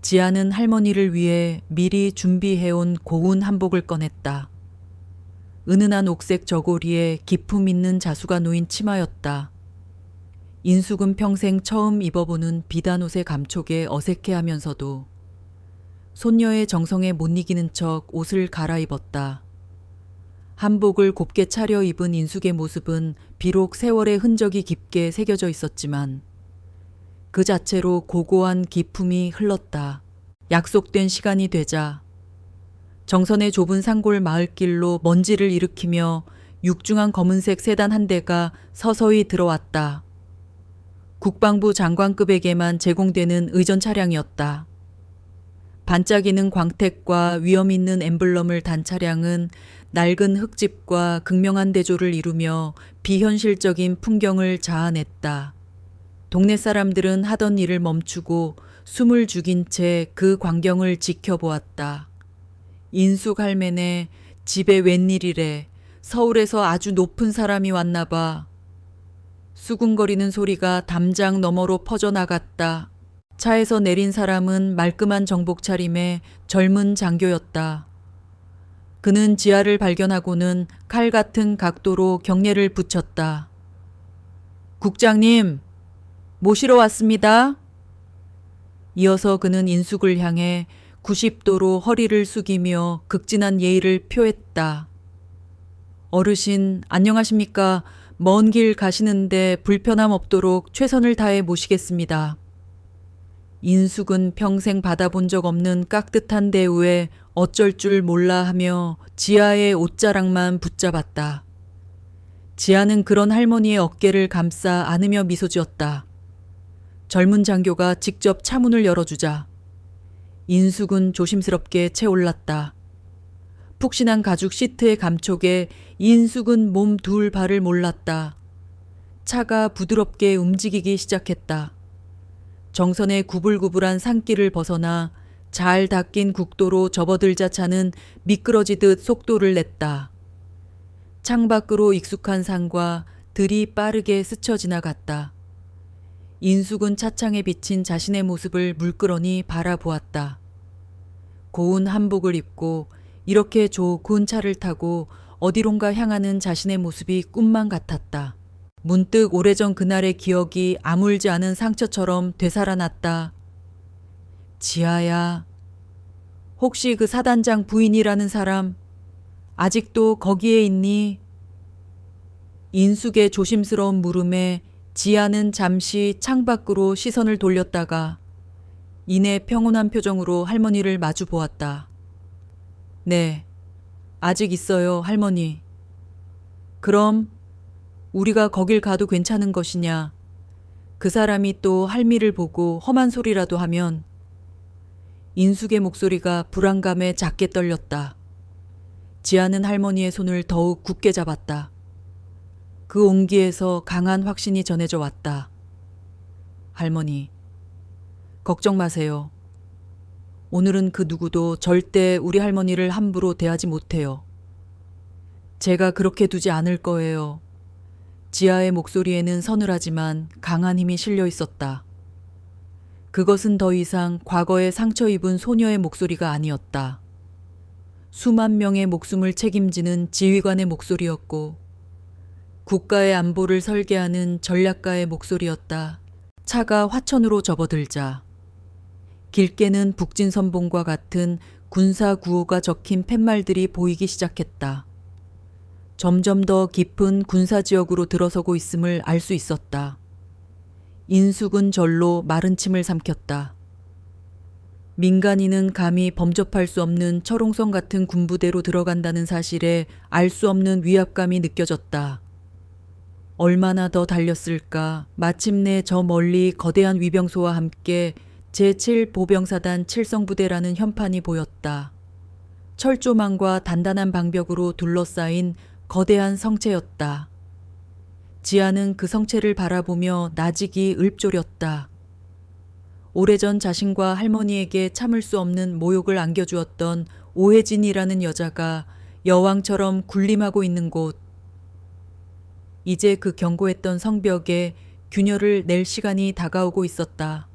지아는 할머니를 위해 미리 준비해온 고운 한복을 꺼냈다. 은은한 옥색 저고리에 기품 있는 자수가 놓인 치마였다. 인숙은 평생 처음 입어보는 비단 옷의 감촉에 어색해하면서도 손녀의 정성에 못 이기는 척 옷을 갈아입었다. 한복을 곱게 차려 입은 인숙의 모습은 비록 세월의 흔적이 깊게 새겨져 있었지만 그 자체로 고고한 기품이 흘렀다. 약속된 시간이 되자 정선의 좁은 산골 마을길로 먼지를 일으키며 육중한 검은색 세단 한 대가 서서히 들어왔다. 국방부 장관급에게만 제공되는 의전 차량이었다. 반짝이는 광택과 위험 있는 엠블럼을 단 차량은 낡은 흙집과 극명한 대조를 이루며 비현실적인 풍경을 자아냈다. 동네 사람들은 하던 일을 멈추고 숨을 죽인 채 그 광경을 지켜보았다. 인숙 할매네, 집에 웬일이래. 서울에서 아주 높은 사람이 왔나 봐. 수군거리는 소리가 담장 너머로 퍼져나갔다. 차에서 내린 사람은 말끔한 정복 차림의 젊은 장교였다. 그는 지아를 발견하고는 칼 같은 각도로 경례를 붙였다. 국장님, 모시러 왔습니다. 이어서 그는 인숙을 향해 90도로 허리를 숙이며 극진한 예의를 표했다. 어르신, 안녕하십니까? 먼 길 가시는데 불편함 없도록 최선을 다해 모시겠습니다. 인숙은 평생 받아본 적 없는 깍듯한 대우에 어쩔 줄 몰라 하며 지아의 옷자락만 붙잡았다. 지아는 그런 할머니의 어깨를 감싸 안으며 미소 지었다. 젊은 장교가 직접 차문을 열어주자 인숙은 조심스럽게 채올랐다. 푹신한 가죽 시트의 감촉에 인숙은 몸 둘 발을 몰랐다. 차가 부드럽게 움직이기 시작했다. 정선의 구불구불한 산길을 벗어나 잘 닦인 국도로 접어들자 차는 미끄러지듯 속도를 냈다. 창밖으로 익숙한 산과 들이 빠르게 스쳐 지나갔다. 인숙은 차창에 비친 자신의 모습을 물끄러니 바라보았다. 고운 한복을 입고 이렇게 좋은 차를 타고 어디론가 향하는 자신의 모습이 꿈만 같았다. 문득 오래전 그날의 기억이 아물지 않은 상처처럼 되살아났다. 지아야, 혹시 그 사단장 부인이라는 사람 아직도 거기에 있니? 인숙의 조심스러운 물음에 지아는 잠시 창밖으로 시선을 돌렸다가 이내 평온한 표정으로 할머니를 마주 보았다. 네, 아직 있어요, 할머니. 그럼 우리가 거길 가도 괜찮은 것이냐? 그 사람이 또 할미를 보고 험한 소리라도 하면. 인숙의 목소리가 불안감에 작게 떨렸다. 지아는 할머니의 손을 더욱 굳게 잡았다. 그 온기에서 강한 확신이 전해져 왔다. 할머니, 걱정 마세요. 오늘은 그 누구도 절대 우리 할머니를 함부로 대하지 못해요. 제가 그렇게 두지 않을 거예요. 지아의 목소리에는 서늘하지만 강한 힘이 실려 있었다. 그것은 더 이상 과거에 상처 입은 소녀의 목소리가 아니었다. 수만 명의 목숨을 책임지는 지휘관의 목소리였고 국가의 안보를 설계하는 전략가의 목소리였다. 차가 화천으로 접어들자 길게는 북진선봉과 같은 군사 구호가 적힌 팻말들이 보이기 시작했다. 점점 더 깊은 군사지역으로 들어서고 있음을 알 수 있었다. 인숙은 절로 마른 침을 삼켰다. 민간인은 감히 범접할 수 없는 철옹성 같은 군부대로 들어간다는 사실에 알 수 없는 위압감이 느껴졌다. 얼마나 더 달렸을까. 마침내 저 멀리 거대한 위병소와 함께 제7보병사단 칠성부대라는 현판이 보였다. 철조망과 단단한 방벽으로 둘러싸인 거대한 성체였다. 지아는 그 성체를 바라보며 나직이 읊조렸다. 오래전 자신과 할머니에게 참을 수 없는 모욕을 안겨주었던 오혜진이라는 여자가 여왕처럼 군림하고 있는 곳. 이제 그 견고했던 성벽에 균열을 낼 시간이 다가오고 있었다.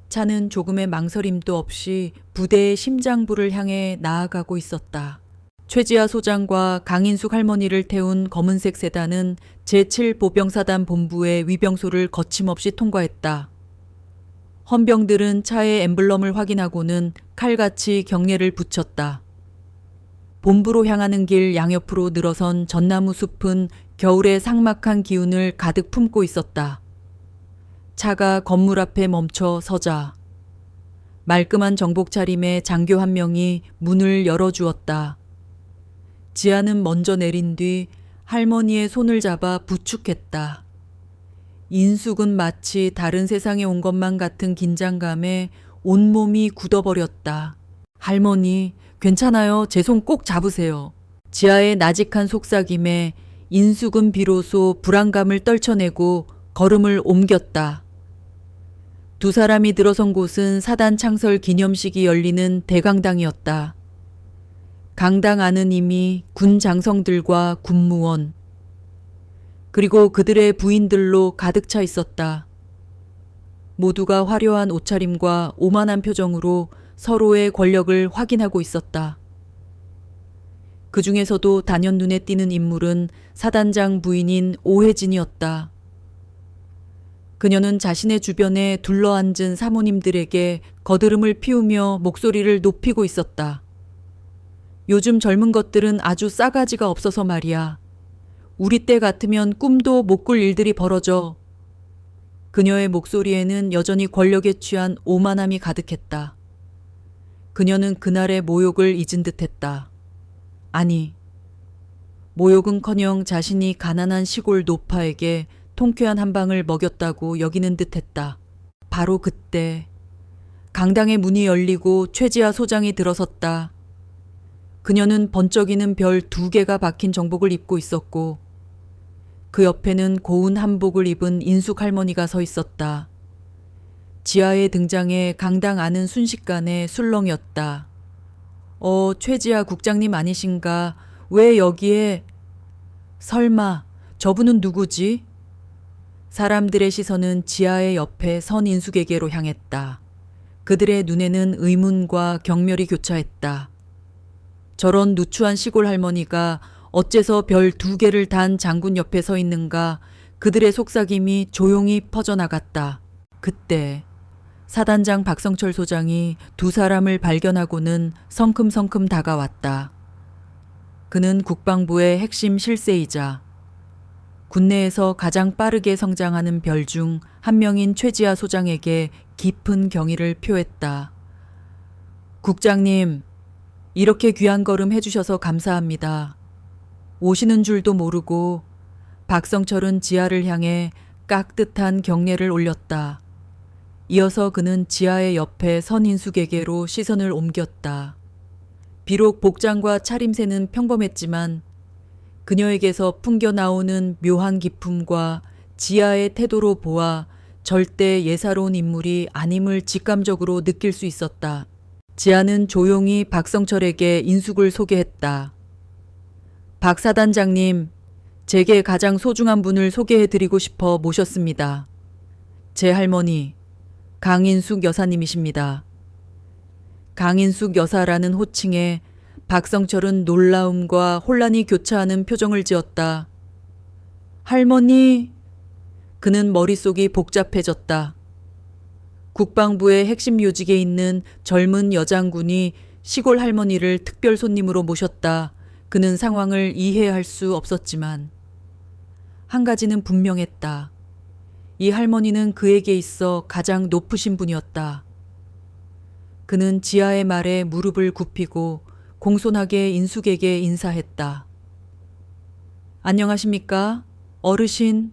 차는 조금의 망설임도 없이 부대의 심장부를 향해 나아가고 있었다. 최지아 소장과 강인숙 할머니를 태운 검은색 세단은 제7보병사단 본부의 위병소를 거침없이 통과했다. 헌병들은 차의 엠블럼을 확인하고는 칼같이 경례를 붙였다. 본부로 향하는 길 양옆으로 늘어선 전나무 숲은 겨울의 삭막한 기운을 가득 품고 있었다. 차가 건물 앞에 멈춰 서자 말끔한 정복 차림의 장교 한 명이 문을 열어주었다. 지아는 먼저 내린 뒤 할머니의 손을 잡아 부축했다. 인숙은 마치 다른 세상에 온 것만 같은 긴장감에 온몸이 굳어버렸다. 할머니, 괜찮아요. 제 손 꼭 잡으세요. 지아의 나직한 속삭임에 인숙은 비로소 불안감을 떨쳐내고 걸음을 옮겼다. 두 사람이 들어선 곳은 사단 창설 기념식이 열리는 대강당이었다. 강당 안은 이미 군 장성들과 군무원, 그리고 그들의 부인들로 가득 차 있었다. 모두가 화려한 옷차림과 오만한 표정으로 서로의 권력을 확인하고 있었다. 그 중에서도 단연 눈에 띄는 인물은 사단장 부인인 오혜진이었다. 그녀는 자신의 주변에 둘러앉은 사모님들에게 거드름을 피우며 목소리를 높이고 있었다. 요즘 젊은 것들은 아주 싸가지가 없어서 말이야. 우리 때 같으면 꿈도 못 꿀 일들이 벌어져. 그녀의 목소리에는 여전히 권력에 취한 오만함이 가득했다. 그녀는 그날의 모욕을 잊은 듯했다. 아니, 모욕은커녕 자신이 가난한 시골 노파에게 통쾌한 한 방을 먹였다고 여기는 듯했다. 바로 그때 강당의 문이 열리고 최지아 소장이 들어섰다. 그녀는 번쩍이는 별 2개가 박힌 정복을 입고 있었고 그 옆에는 고운 한복을 입은 인숙 할머니가 서 있었다. 지아의 등장에 강당 안은 순식간에 술렁이었다. 최지아 국장님 아니신가? 왜 여기에? 설마 저분은 누구지? 사람들의 시선은 지아의 옆에 선 인숙에게로 향했다. 그들의 눈에는 의문과 경멸이 교차했다. 저런 누추한 시골 할머니가 어째서 별 2개를 단 장군 옆에 서 있는가. 그들의 속삭임이 조용히 퍼져나갔다. 그때 사단장 박성철 소장이 두 사람을 발견하고는 성큼성큼 다가왔다. 그는 국방부의 핵심 실세이자 군내에서 가장 빠르게 성장하는 별 중 한 명인 최지아 소장에게 깊은 경의를 표했다. 국장님, 이렇게 귀한 걸음 해주셔서 감사합니다. 오시는 줄도 모르고 박성철은 지아를 향해 깍듯한 경례를 올렸다. 이어서 그는 지아의 옆에 선 인숙에게로 시선을 옮겼다. 비록 복장과 차림새는 평범했지만 그녀에게서 풍겨 나오는 묘한 기품과 지아의 태도로 보아 절대 예사로운 인물이 아님을 직감적으로 느낄 수 있었다. 지아는 조용히 박성철에게 인숙을 소개했다. 박 사단장님, 제게 가장 소중한 분을 소개해드리고 싶어 모셨습니다. 제 할머니, 강인숙 여사님이십니다. 강인숙 여사라는 호칭에 박성철은 놀라움과 혼란이 교차하는 표정을 지었다. 할머니! 그는 머릿속이 복잡해졌다. 국방부의 핵심 요직에 있는 젊은 여장군이 시골 할머니를 특별 손님으로 모셨다. 그는 상황을 이해할 수 없었지만 한 가지는 분명했다. 이 할머니는 그에게 있어 가장 높으신 분이었다. 그는 지아의 말에 무릎을 굽히고 공손하게 인숙에게 인사했다. 안녕하십니까? 어르신.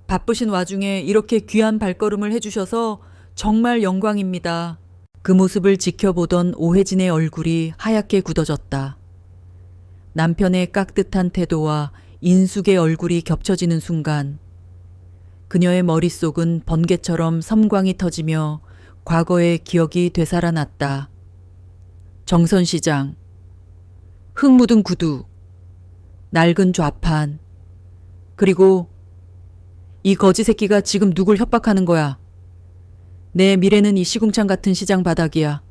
바쁘신 와중에 이렇게 귀한 발걸음을 해주셔서 정말 영광입니다. 그 모습을 지켜보던 오혜진의 얼굴이 하얗게 굳어졌다. 남편의 깍듯한 태도와 인숙의 얼굴이 겹쳐지는 순간 그녀의 머릿속은 번개처럼 섬광이 터지며 과거의 기억이 되살아났다. 정선시장, 흙 묻은 구두, 낡은 좌판, 그리고 이 거지 새끼가 지금 누굴 협박하는 거야. 내 미래는 이 시궁창 같은 시장 바닥이야.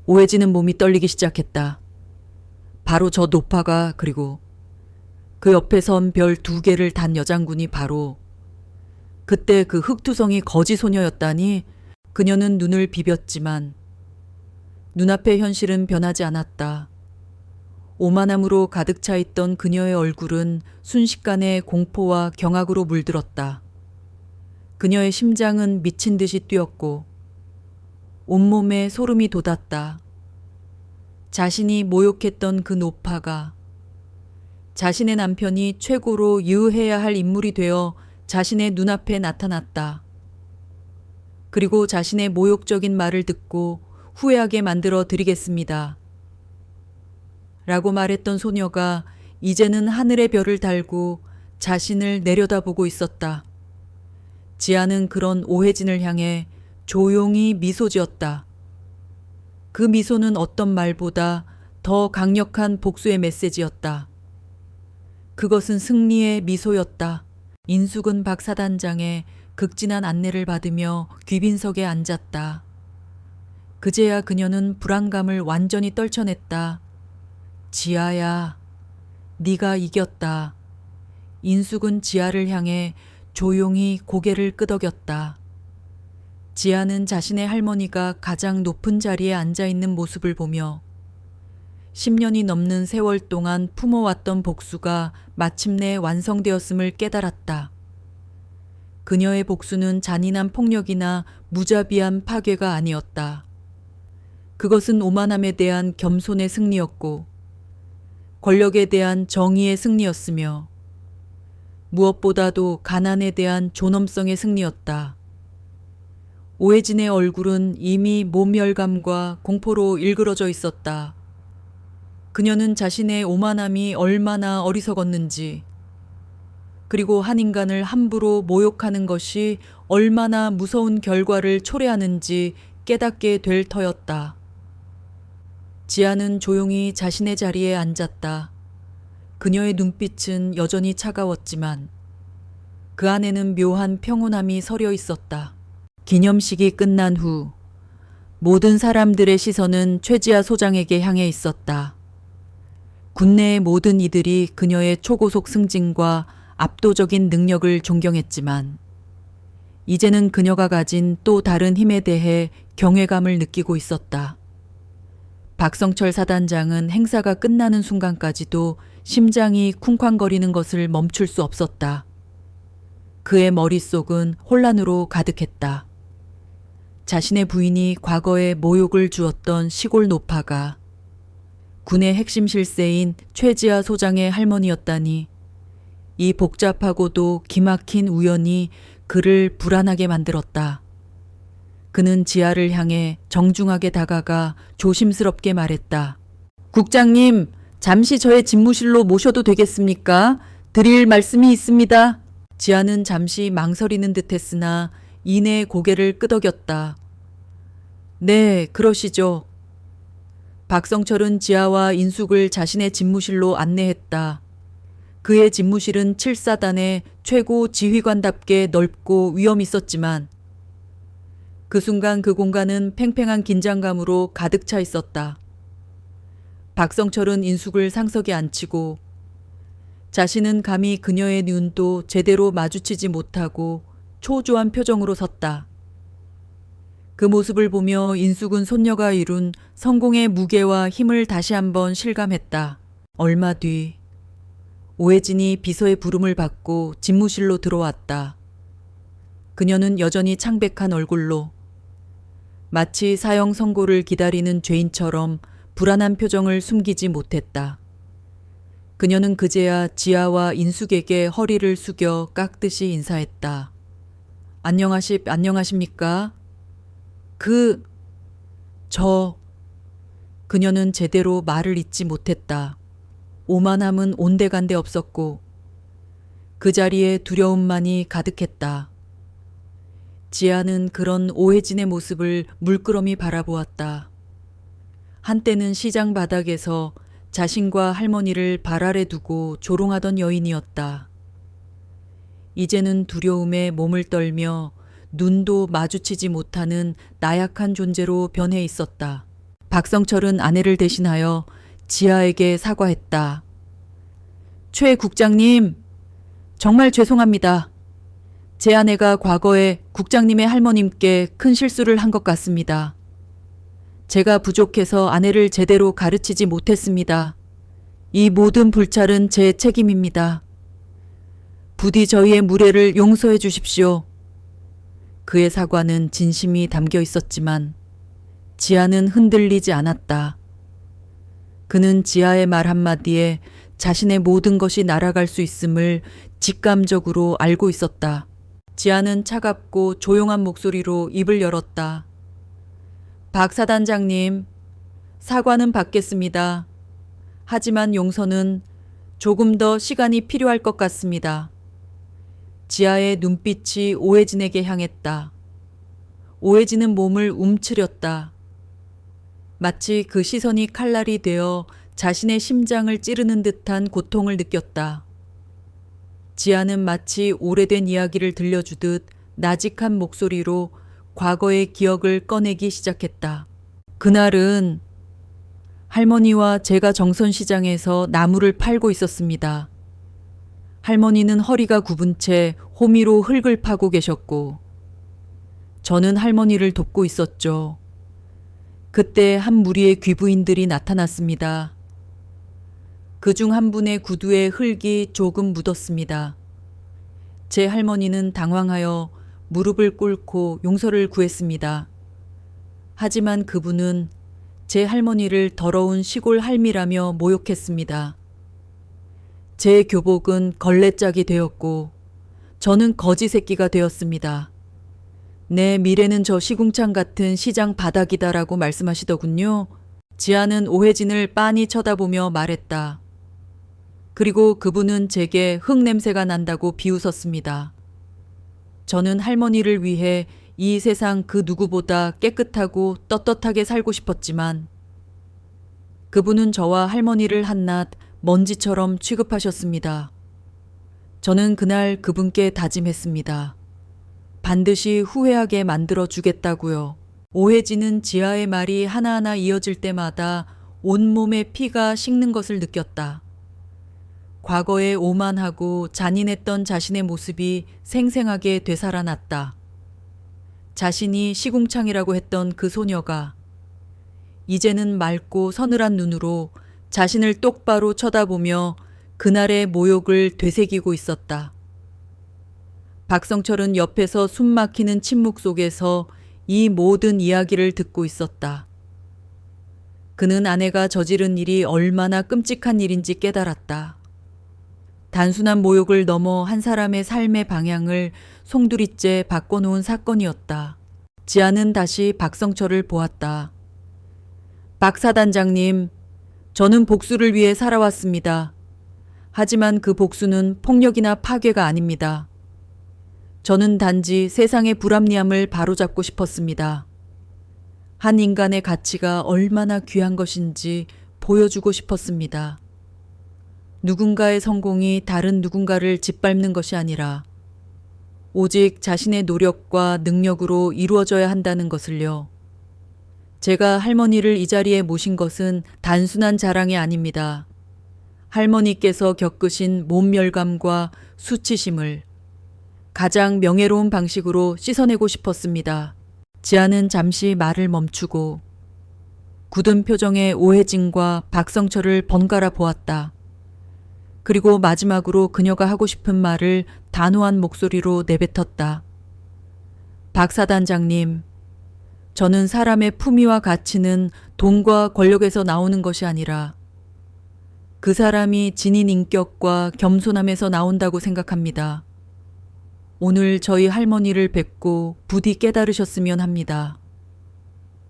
오해지는 몸이 떨리기 시작했다. 바로 저 노파가 그리고 그 옆에 선 별 2개를 단 여장군이 바로 그때 그 흑투성이 거지 소녀였다니. 그녀는 눈을 비볐지만 눈앞의 현실은 변하지 않았다. 오만함으로 가득 차 있던 그녀의 얼굴은 순식간에 공포와 경악으로 물들었다. 그녀의 심장은 미친 듯이 뛰었고 온몸에 소름이 돋았다. 자신이 모욕했던 그 노파가 자신의 남편이 최고로 유해해야 할 인물이 되어 자신의 눈앞에 나타났다. 그리고 자신의 모욕적인 말을 듣고 후회하게 만들어 드리겠습니다. 라고 말했던 소녀가 이제는 하늘의 별을 달고 자신을 내려다보고 있었다. 지아는 그런 오혜진을 향해 조용히 미소 지었다. 그 미소는 어떤 말보다 더 강력한 복수의 메시지였다. 그것은 승리의 미소였다. 인숙은 박 사단장의 극진한 안내를 받으며 귀빈석에 앉았다. 그제야 그녀는 불안감을 완전히 떨쳐냈다. 지아야, 네가 이겼다. 인숙은 지아를 향해 조용히 고개를 끄덕였다. 지아는 자신의 할머니가 가장 높은 자리에 앉아있는 모습을 보며 10년이 넘는 세월 동안 품어왔던 복수가 마침내 완성되었음을 깨달았다. 그녀의 복수는 잔인한 폭력이나 무자비한 파괴가 아니었다. 그것은 오만함에 대한 겸손의 승리였고 권력에 대한 정의의 승리였으며 무엇보다도 가난에 대한 존엄성의 승리였다. 오혜진의 얼굴은 이미 모멸감과 공포로 일그러져 있었다. 그녀는 자신의 오만함이 얼마나 어리석었는지, 그리고 한 인간을 함부로 모욕하는 것이 얼마나 무서운 결과를 초래하는지 깨닫게 될 터였다. 지아는 조용히 자신의 자리에 앉았다. 그녀의 눈빛은 여전히 차가웠지만 그 안에는 묘한 평온함이 서려 있었다. 기념식이 끝난 후 모든 사람들의 시선은 최지아 소장에게 향해 있었다. 군내의 모든 이들이 그녀의 초고속 승진과 압도적인 능력을 존경했지만 이제는 그녀가 가진 또 다른 힘에 대해 경외감을 느끼고 있었다. 박성철 사단장은 행사가 끝나는 순간까지도 심장이 쿵쾅거리는 것을 멈출 수 없었다. 그의 머릿속은 혼란으로 가득했다. 자신의 부인이 과거에 모욕을 주었던 시골 노파가 군의 핵심 실세인 최지아 소장의 할머니였다니, 이 복잡하고도 기막힌 우연이 그를 불안하게 만들었다. 그는 지아를 향해 정중하게 다가가 조심스럽게 말했다. 국장님, 잠시 저의 집무실로 모셔도 되겠습니까? 드릴 말씀이 있습니다. 지아는 잠시 망설이는 듯했으나 이내 고개를 끄덕였다. 네, 그러시죠. 박성철은 지아와 인숙을 자신의 집무실로 안내했다. 그의 집무실은 7사단의 최고 지휘관답게 넓고 위험 있었지만 그 순간 그 공간은 팽팽한 긴장감으로 가득 차 있었다. 박성철은 인숙을 상석에 앉히고 자신은 감히 그녀의 눈도 제대로 마주치지 못하고 초조한 표정으로 섰다. 그 모습을 보며 인숙은 손녀가 이룬 성공의 무게와 힘을 다시 한번 실감했다. 얼마 뒤 오혜진이 비서의 부름을 받고 집무실로 들어왔다. 그녀는 여전히 창백한 얼굴로 마치 사형 선고를 기다리는 죄인처럼 불안한 표정을 숨기지 못했다. 그녀는 그제야 지아와 인숙에게 허리를 숙여 깍듯이 인사했다. 안녕하십니까? 그녀는 제대로 말을 잇지 못했다. 오만함은 온데간데 없었고 그 자리에 두려움만이 가득했다. 지아는 그런 오혜진의 모습을 물끄러미 바라보았다. 한때는 시장 바닥에서 자신과 할머니를 발 아래 두고 조롱하던 여인이었다. 이제는 두려움에 몸을 떨며 눈도 마주치지 못하는 나약한 존재로 변해 있었다. 박성철은 아내를 대신하여 지아에게 사과했다. 최 국장님, 정말 죄송합니다. 제 아내가 과거에 국장님의 할머님께 큰 실수를 한 것 같습니다. 제가 부족해서 아내를 제대로 가르치지 못했습니다. 이 모든 불찰은 제 책임입니다. 부디 저희의 무례를 용서해 주십시오. 그의 사과는 진심이 담겨 있었지만 지아는 흔들리지 않았다. 그는 지아의 말 한마디에 자신의 모든 것이 날아갈 수 있음을 직감적으로 알고 있었다. 지아는 차갑고 조용한 목소리로 입을 열었다. 박 사단장님, 사과는 받겠습니다. 하지만 용서는 조금 더 시간이 필요할 것 같습니다. 지아의 눈빛이 오혜진에게 향했다. 오혜진은 몸을 움츠렸다. 마치 그 시선이 칼날이 되어 자신의 심장을 찌르는 듯한 고통을 느꼈다. 지아는 마치 오래된 이야기를 들려주듯 나직한 목소리로 과거의 기억을 꺼내기 시작했다. 그날은 할머니와 제가 정선시장에서 나무를 팔고 있었습니다. 할머니는 허리가 굽은 채 호미로 흙을 파고 계셨고 저는 할머니를 돕고 있었죠. 그때 한 무리의 귀부인들이 나타났습니다. 그중 한 분의 구두에 흙이 조금 묻었습니다. 제 할머니는 당황하여 무릎을 꿇고 용서를 구했습니다. 하지만 그분은 제 할머니를 더러운 시골 할미라며 모욕했습니다. 제 교복은 걸레짝이 되었고 저는 거지 새끼가 되었습니다. 내 미래는 저 시궁창 같은 시장 바닥이다라고 말씀하시더군요. 지아는 오혜진을 빤히 쳐다보며 말했다. 그리고 그분은 제게 흙 냄새가 난다고 비웃었습니다. 저는 할머니를 위해 이 세상 그 누구보다 깨끗하고 떳떳하게 살고 싶었지만 그분은 저와 할머니를 한낱 먼지처럼 취급하셨습니다. 저는 그날 그분께 다짐했습니다. 반드시 후회하게 만들어 주겠다고요. 오혜진은 지아의 말이 하나하나 이어질 때마다 온몸에 피가 식는 것을 느꼈다. 과거에 오만하고 잔인했던 자신의 모습이 생생하게 되살아났다. 자신이 시궁창이라고 했던 그 소녀가 이제는 맑고 서늘한 눈으로 자신을 똑바로 쳐다보며 그날의 모욕을 되새기고 있었다. 박성철은 옆에서 숨막히는 침묵 속에서 이 모든 이야기를 듣고 있었다. 그는 아내가 저지른 일이 얼마나 끔찍한 일인지 깨달았다. 단순한 모욕을 넘어 한 사람의 삶의 방향을 송두리째 바꿔놓은 사건이었다. 지아는 다시 박성철을 보았다. 박 사단장님, 저는 복수를 위해 살아왔습니다. 하지만 그 복수는 폭력이나 파괴가 아닙니다. 저는 단지 세상의 불합리함을 바로잡고 싶었습니다. 한 인간의 가치가 얼마나 귀한 것인지 보여주고 싶었습니다. 누군가의 성공이 다른 누군가를 짓밟는 것이 아니라 오직 자신의 노력과 능력으로 이루어져야 한다는 것을요. 제가 할머니를 이 자리에 모신 것은 단순한 자랑이 아닙니다. 할머니께서 겪으신 몸멸감과 수치심을 가장 명예로운 방식으로 씻어내고 싶었습니다. 지아는 잠시 말을 멈추고 굳은 표정의 오해진과 박성철을 번갈아 보았다. 그리고 마지막으로 그녀가 하고 싶은 말을 단호한 목소리로 내뱉었다. 박 사단장님, 저는 사람의 품위와 가치는 돈과 권력에서 나오는 것이 아니라 그 사람이 지닌 인격과 겸손함에서 나온다고 생각합니다. 오늘 저희 할머니를 뵙고 부디 깨달으셨으면 합니다.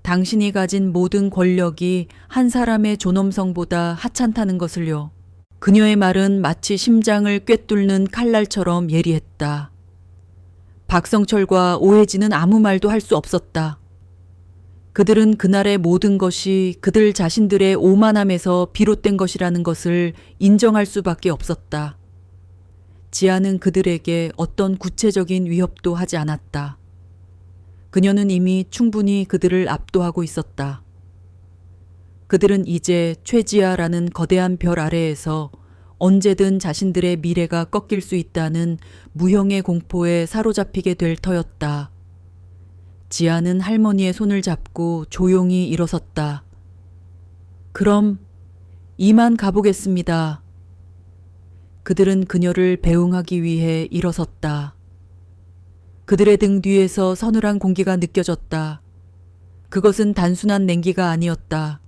당신이 가진 모든 권력이 한 사람의 존엄성보다 하찮다는 것을요. 그녀의 말은 마치 심장을 꿰뚫는 칼날처럼 예리했다. 박성철과 오해진은 아무 말도 할 수 없었다. 그들은 그날의 모든 것이 그들 자신들의 오만함에서 비롯된 것이라는 것을 인정할 수밖에 없었다. 지아는 그들에게 어떤 구체적인 위협도 하지 않았다. 그녀는 이미 충분히 그들을 압도하고 있었다. 그들은 이제 최지아라는 거대한 별 아래에서 언제든 자신들의 미래가 꺾일 수 있다는 무형의 공포에 사로잡히게 될 터였다. 지아는 할머니의 손을 잡고 조용히 일어섰다. 그럼 이만 가보겠습니다. 그들은 그녀를 배웅하기 위해 일어섰다. 그들의 등 뒤에서 서늘한 공기가 느껴졌다. 그것은 단순한 냉기가 아니었다.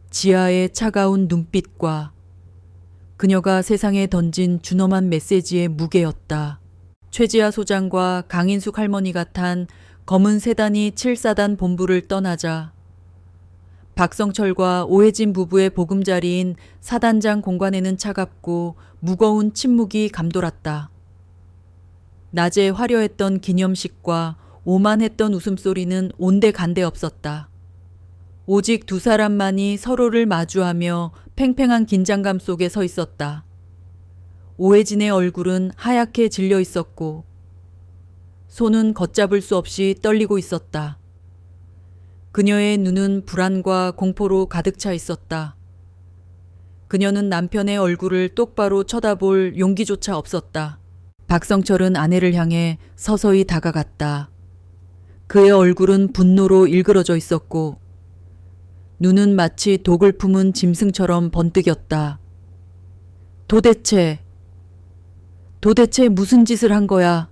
지아의 차가운 눈빛과 그녀가 세상에 던진 준엄한 메시지의 무게였다. 최지아 소장과 강인숙 할머니가 탄 검은 세단이 7사단 본부를 떠나자 박성철과 오해진 부부의 보금자리인 사단장 공간에는 차갑고 무거운 침묵이 감돌았다. 낮에 화려했던 기념식과 오만했던 웃음소리는 온데간데 없었다. 오직 두 사람만이 서로를 마주하며 팽팽한 긴장감 속에 서 있었다. 오해진의 얼굴은 하얗게 질려 있었고 손은 걷잡을 수 없이 떨리고 있었다. 그녀의 눈은 불안과 공포로 가득 차 있었다. 그녀는 남편의 얼굴을 똑바로 쳐다볼 용기조차 없었다. 박성철은 아내를 향해 서서히 다가갔다. 그의 얼굴은 분노로 일그러져 있었고 눈은 마치 독을 품은 짐승처럼 번뜩였다. 도대체 무슨 짓을 한 거야?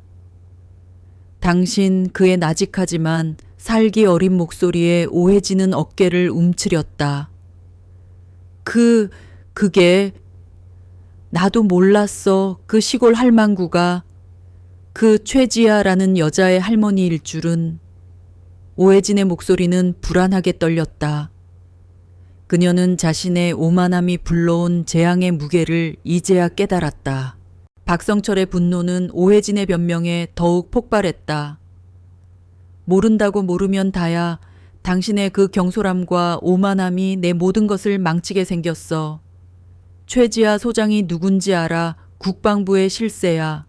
당신 그의 나직하지만 살기 어린 목소리에 오해지는 어깨를 움츠렸다. 그게 나도 몰랐어. 그 시골 할망구가 그 최지아라는 여자의 할머니일 줄은. 오해진의 목소리는 불안하게 떨렸다. 그녀는 자신의 오만함이 불러온 재앙의 무게를 이제야 깨달았다. 박성철의 분노는 오해진의 변명에 더욱 폭발했다. 모른다고 모르면 다야. 당신의 그 경솔함과 오만함이 내 모든 것을 망치게 생겼어. 최지아 소장이 누군지 알아. 국방부의 실세야.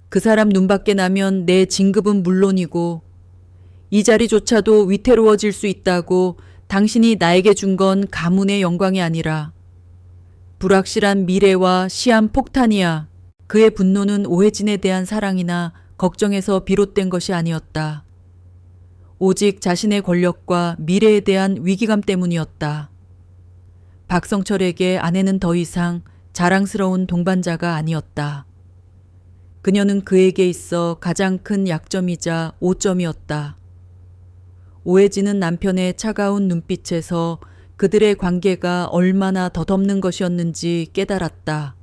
그 사람 눈밖에 나면 내 진급은 물론이고 이 자리조차도 위태로워질 수 있다고 당신이 나에게 준 건 가문의 영광이 아니라 불확실한 미래와 시한 폭탄이야. 그의 분노는 오해진에 대한 사랑이나 걱정에서 비롯된 것이 아니었다. 오직 자신의 권력과 미래에 대한 위기감 때문이었다. 박성철에게 아내는 더 이상 자랑스러운 동반자가 아니었다. 그녀는 그에게 있어 가장 큰 약점이자 오점이었다. 오해진은 남편의 차가운 눈빛에서 그들의 관계가 얼마나 덧없는 것이었는지 깨달았다.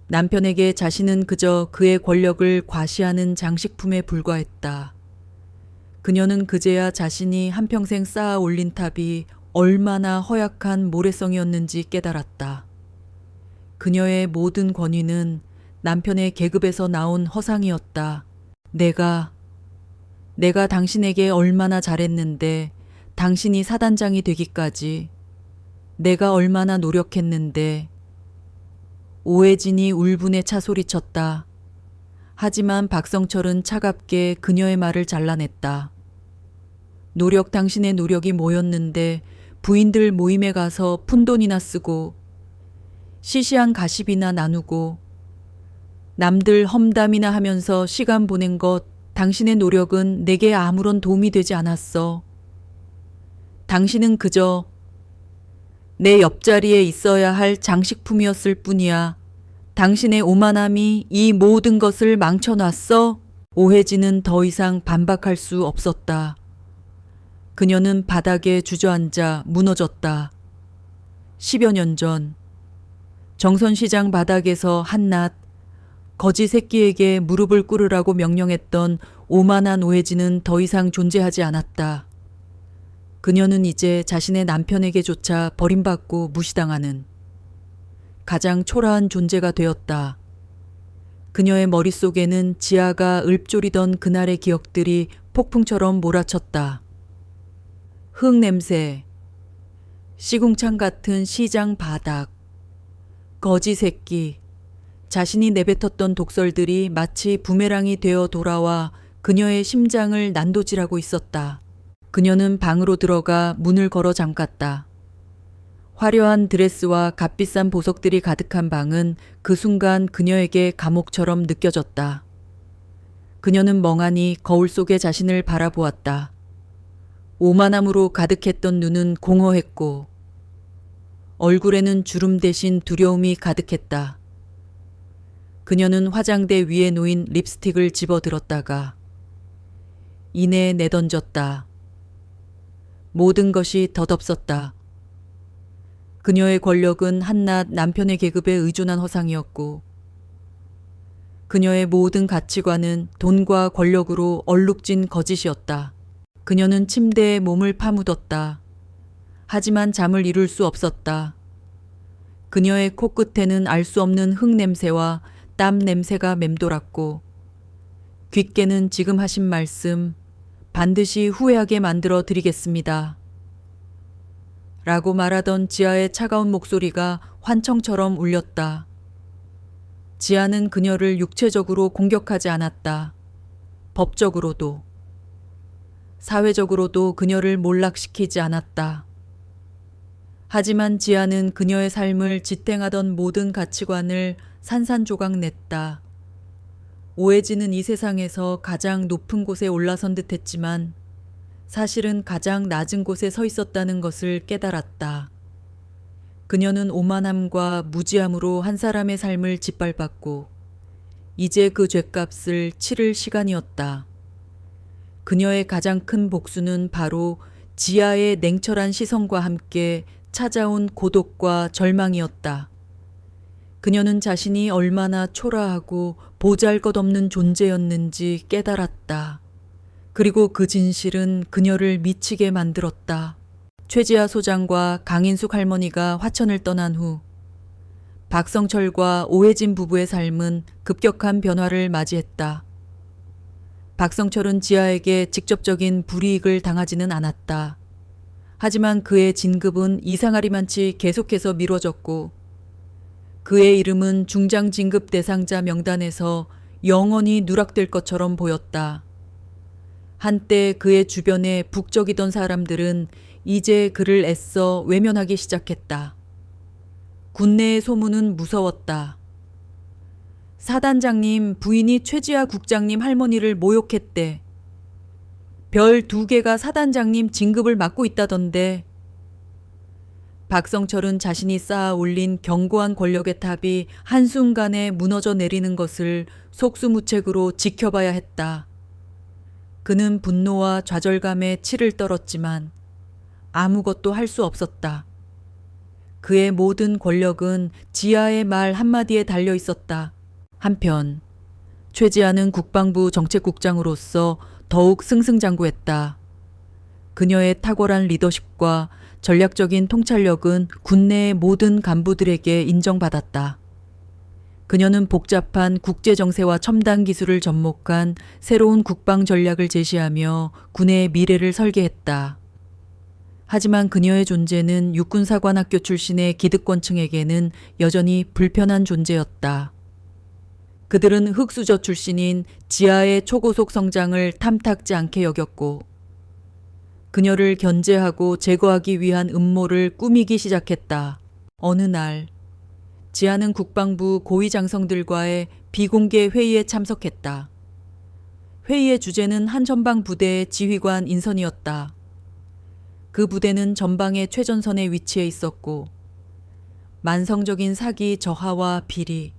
남편에게 자신은 그저 그의 권력을 과시하는 장식품에 불과했다. 그녀는 그제야 자신이 한평생 쌓아 올린 탑이 얼마나 허약한 모래성이었는지 깨달았다. 그녀의 모든 권위는 남편의 계급에서 나온 허상이었다. 내가 당신에게 얼마나 잘했는데 당신이 사단장이 되기까지 내가 얼마나 노력했는데. 오해진이 울분에 차 소리쳤다. 하지만 박성철은 차갑게 그녀의 말을 잘라냈다. 당신의 노력이 뭐였는데 부인들 모임에 가서 푼돈이나 쓰고 시시한 가십이나 나누고 남들 험담이나 하면서 시간 보낸 것, 당신의 노력은 내게 아무런 도움이 되지 않았어. 당신은 그저 내 옆자리에 있어야 할 장식품이었을 뿐이야. 당신의 오만함이 이 모든 것을 망쳐놨어? 오혜진은 더 이상 반박할 수 없었다. 그녀는 바닥에 주저앉아 무너졌다. 10여 년 전 정선시장 바닥에서 한낱 거지 새끼에게 무릎을 꿇으라고 명령했던 오만한 오혜진은 더 이상 존재하지 않았다. 그녀는 이제 자신의 남편에게조차 버림받고 무시당하는 가장 초라한 존재가 되었다. 그녀의 머릿속에는 지아가 읊조리던 그날의 기억들이 폭풍처럼 몰아쳤다. 흙냄새, 시궁창 같은 시장 바닥, 거지 새끼, 자신이 내뱉었던 독설들이 마치 부메랑이 되어 돌아와 그녀의 심장을 난도질하고 있었다. 그녀는 방으로 들어가 문을 걸어 잠갔다. 화려한 드레스와 값비싼 보석들이 가득한 방은 그 순간 그녀에게 감옥처럼 느껴졌다. 그녀는 멍하니 거울 속에 자신을 바라보았다. 오만함으로 가득했던 눈은 공허했고 얼굴에는 주름 대신 두려움이 가득했다. 그녀는 화장대 위에 놓인 립스틱을 집어들었다가 이내 내던졌다. 모든 것이 덧없었다. 그녀의 권력은 한낱 남편의 계급에 의존한 허상이었고 그녀의 모든 가치관은 돈과 권력으로 얼룩진 거짓이었다. 그녀는 침대에 몸을 파묻었다. 하지만 잠을 이룰 수 없었다. 그녀의 코끝에는 알 수 없는 흙 냄새와 땀 냄새가 맴돌았고 귓게는 지금 하신 말씀 반드시 후회하게 만들어 드리겠습니다. 라고 말하던 지아의 차가운 목소리가 환청처럼 울렸다. 지아는 그녀를 육체적으로 공격하지 않았다. 법적으로도, 사회적으로도 그녀를 몰락시키지 않았다. 하지만 지아는 그녀의 삶을 지탱하던 모든 가치관을 산산조각 냈다. 오해진은 이 세상에서 가장 높은 곳에 올라선 듯 했지만 사실은 가장 낮은 곳에 서 있었다는 것을 깨달았다. 그녀는 오만함과 무지함으로 한 사람의 삶을 짓밟았고 이제 그 죗값을 치를 시간이었다. 그녀의 가장 큰 복수는 바로 지아의 냉철한 시선과 함께 찾아온 고독과 절망이었다. 그녀는 자신이 얼마나 초라하고 보잘것없는 존재였는지 깨달았다. 그리고 그 진실은 그녀를 미치게 만들었다. 최지아 소장과 강인숙 할머니가 화천을 떠난 후 박성철과 오혜진 부부의 삶은 급격한 변화를 맞이했다. 박성철은 지아에게 직접적인 불이익을 당하지는 않았다. 하지만 그의 진급은 이상하리만치 계속해서 미뤄졌고 그의 이름은 중장 진급 대상자 명단에서 영원히 누락될 것처럼 보였다. 한때 그의 주변에 북적이던 사람들은 이제 그를 애써 외면하기 시작했다. 군내의 소문은 무서웠다. 사단장님 부인이 최지아 국장님 할머니를 모욕했대. 별 2개가 사단장님 진급을 맡고 있다던데. 박성철은 자신이 쌓아 올린 견고한 권력의 탑이 한순간에 무너져 내리는 것을 속수무책으로 지켜봐야 했다. 그는 분노와 좌절감에 치를 떨었지만 아무것도 할 수 없었다. 그의 모든 권력은 지아의 말 한마디에 달려 있었다. 한편 최지아는 국방부 정책국장으로서 더욱 승승장구했다. 그녀의 탁월한 리더십과 전략적인 통찰력은 군내의 모든 간부들에게 인정받았다. 그녀는 복잡한 국제 정세와 첨단 기술을 접목한 새로운 국방 전략을 제시하며 군의 미래를 설계했다. 하지만 그녀의 존재는 육군사관학교 출신의 기득권층에게는 여전히 불편한 존재였다. 그들은 흑수저 출신인 지하의 초고속 성장을 탐탁지 않게 여겼고 그녀를 견제하고 제거하기 위한 음모를 꾸미기 시작했다. 어느 날 지하는 국방부 고위 장성들과의 비공개 회의에 참석했다. 회의의 주제는 한 전방 부대의 지휘관 인선이었다. 그 부대는 전방의 최전선에 위치해 있었고 만성적인 사기 저하와 비리,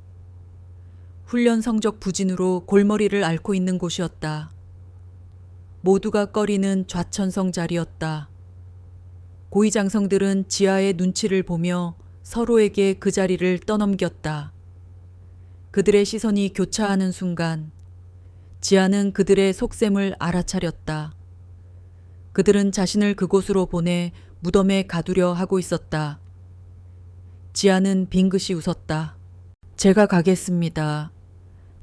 훈련 성적 부진으로 골머리를 앓고 있는 곳이었다. 모두가 꺼리는 좌천성 자리였다. 고위 장성들은 지하의 눈치를 보며 서로에게 그 자리를 떠넘겼다. 그들의 시선이 교차하는 순간 지하는 그들의 속셈을 알아차렸다. 그들은 자신을 그곳으로 보내 무덤에 가두려 하고 있었다. 지하는 빙긋이 웃었다. 제가 가겠습니다.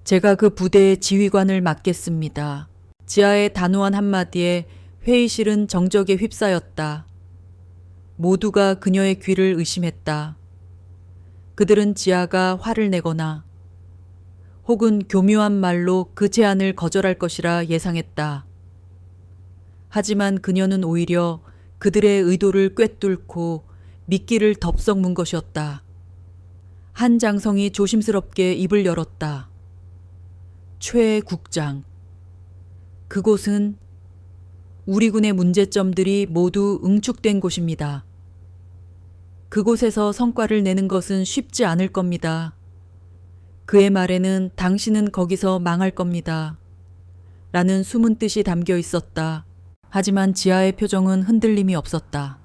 제가 그 부대의 지휘관을 맡겠습니다. 지하의 단호한 한마디에 회의실은 정적에 휩싸였다. 모두가 그녀의 귀를 의심했다. 그들은 지하가 화를 내거나 혹은 교묘한 말로 그 제안을 거절할 것이라 예상했다. 하지만 그녀는 오히려 그들의 의도를 꿰뚫고 미끼를 덥석 문 것이었다. 한 장성이 조심스럽게 입을 열었다. 최 국장. 그곳은 우리 군의 문제점들이 모두 응축된 곳입니다. 그곳에서 성과를 내는 것은 쉽지 않을 겁니다. 그의 말에는 당신은 거기서 망할 겁니다. 라는 숨은 뜻이 담겨 있었다. 하지만 지하의 표정은 흔들림이 없었다.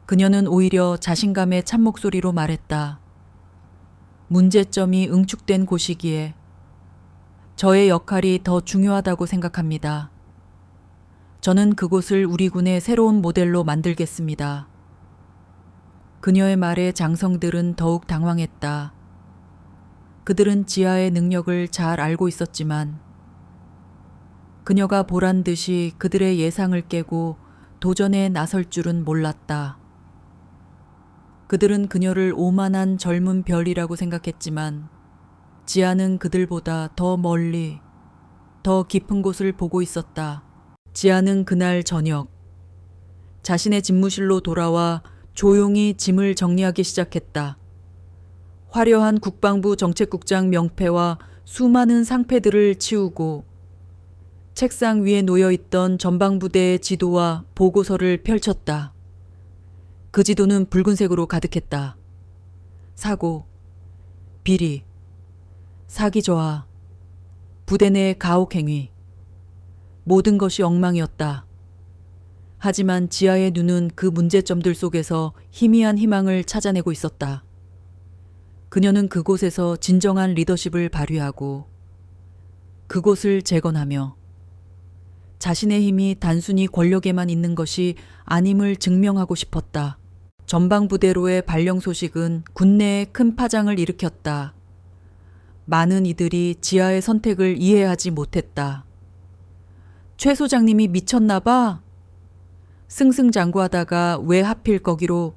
그녀는 오히려 자신감의 찬목소리로 말했다. 문제점이 응축된 곳이기에 저의 역할이 더 중요하다고 생각합니다. 저는 그곳을 우리 군의 새로운 모델로 만들겠습니다. 그녀의 말에 장성들은 더욱 당황했다. 그들은 지하의 능력을 잘 알고 있었지만 그녀가 보란 듯이 그들의 예상을 깨고 도전에 나설 줄은 몰랐다. 그들은 그녀를 오만한 젊은 별이라고 생각했지만 지하는 그들보다 더 멀리, 더 깊은 곳을 보고 있었다. 지하는 그날 저녁 자신의 집무실로 돌아와 조용히 짐을 정리하기 시작했다. 화려한 국방부 정책국장 명패와 수많은 상패들을 치우고 책상 위에 놓여있던 전방부대의 지도와 보고서를 펼쳤다. 그 지도는 붉은색으로 가득했다. 사고, 비리, 사기 저하, 부대 내 가혹행위, 모든 것이 엉망이었다. 하지만 지하의 눈은 그 문제점들 속에서 희미한 희망을 찾아내고 있었다. 그녀는 그곳에서 진정한 리더십을 발휘하고 그곳을 재건하며 자신의 힘이 단순히 권력에만 있는 것이 아님을 증명하고 싶었다. 전방부대로의 발령 소식은 군내에 큰 파장을 일으켰다. 많은 이들이 지하의 선택을 이해하지 못했다. 최 소장님이 미쳤나 봐. 승승장구하다가 왜 하필 거기로.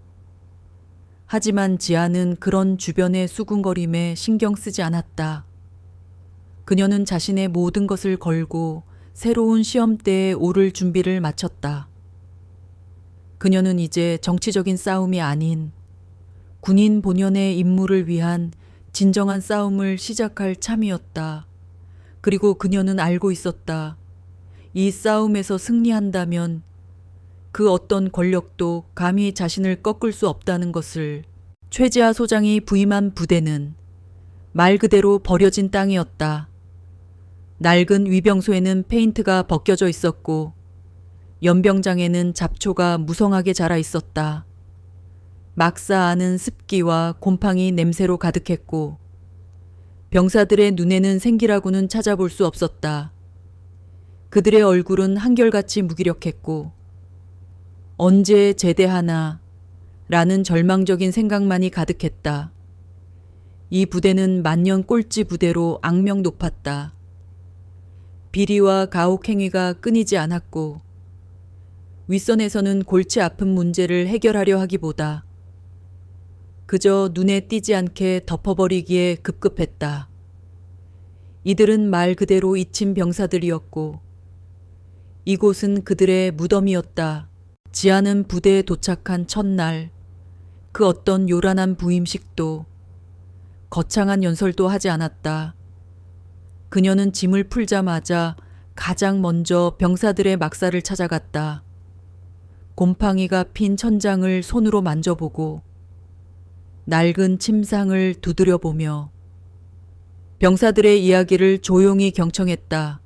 하지만 지하는 그런 주변의 수군거림에 신경 쓰지 않았다. 그녀는 자신의 모든 것을 걸고 새로운 시험대에 오를 준비를 마쳤다. 그녀는 이제 정치적인 싸움이 아닌 군인 본연의 임무를 위한 진정한 싸움을 시작할 참이었다. 그리고 그녀는 알고 있었다. 이 싸움에서 승리한다면 그 어떤 권력도 감히 자신을 꺾을 수 없다는 것을. 최지하 소장이 부임한 부대는 말 그대로 버려진 땅이었다. 낡은 위병소에는 페인트가 벗겨져 있었고 연병장에는 잡초가 무성하게 자라 있었다. 막사아는 습기와 곰팡이 냄새로 가득했고 병사들의 눈에는 생기라고는 찾아볼 수 없었다. 그들의 얼굴은 한결같이 무기력했고 언제 제대하나 라는 절망적인 생각만이 가득했다. 이 부대는 만년 꼴찌 부대로 악명 높았다. 비리와 가혹행위가 끊이지 않았고 윗선에서는 골치 아픈 문제를 해결하려 하기보다 그저 눈에 띄지 않게 덮어버리기에 급급했다. 이들은 말 그대로 잊힌 병사들이었고 이곳은 그들의 무덤이었다. 지아는 부대에 도착한 첫날 그 어떤 요란한 부임식도 거창한 연설도 하지 않았다. 그녀는 짐을 풀자마자 가장 먼저 병사들의 막사를 찾아갔다. 곰팡이가 핀 천장을 손으로 만져보고 낡은 침상을 두드려보며 병사들의 이야기를 조용히 경청했다.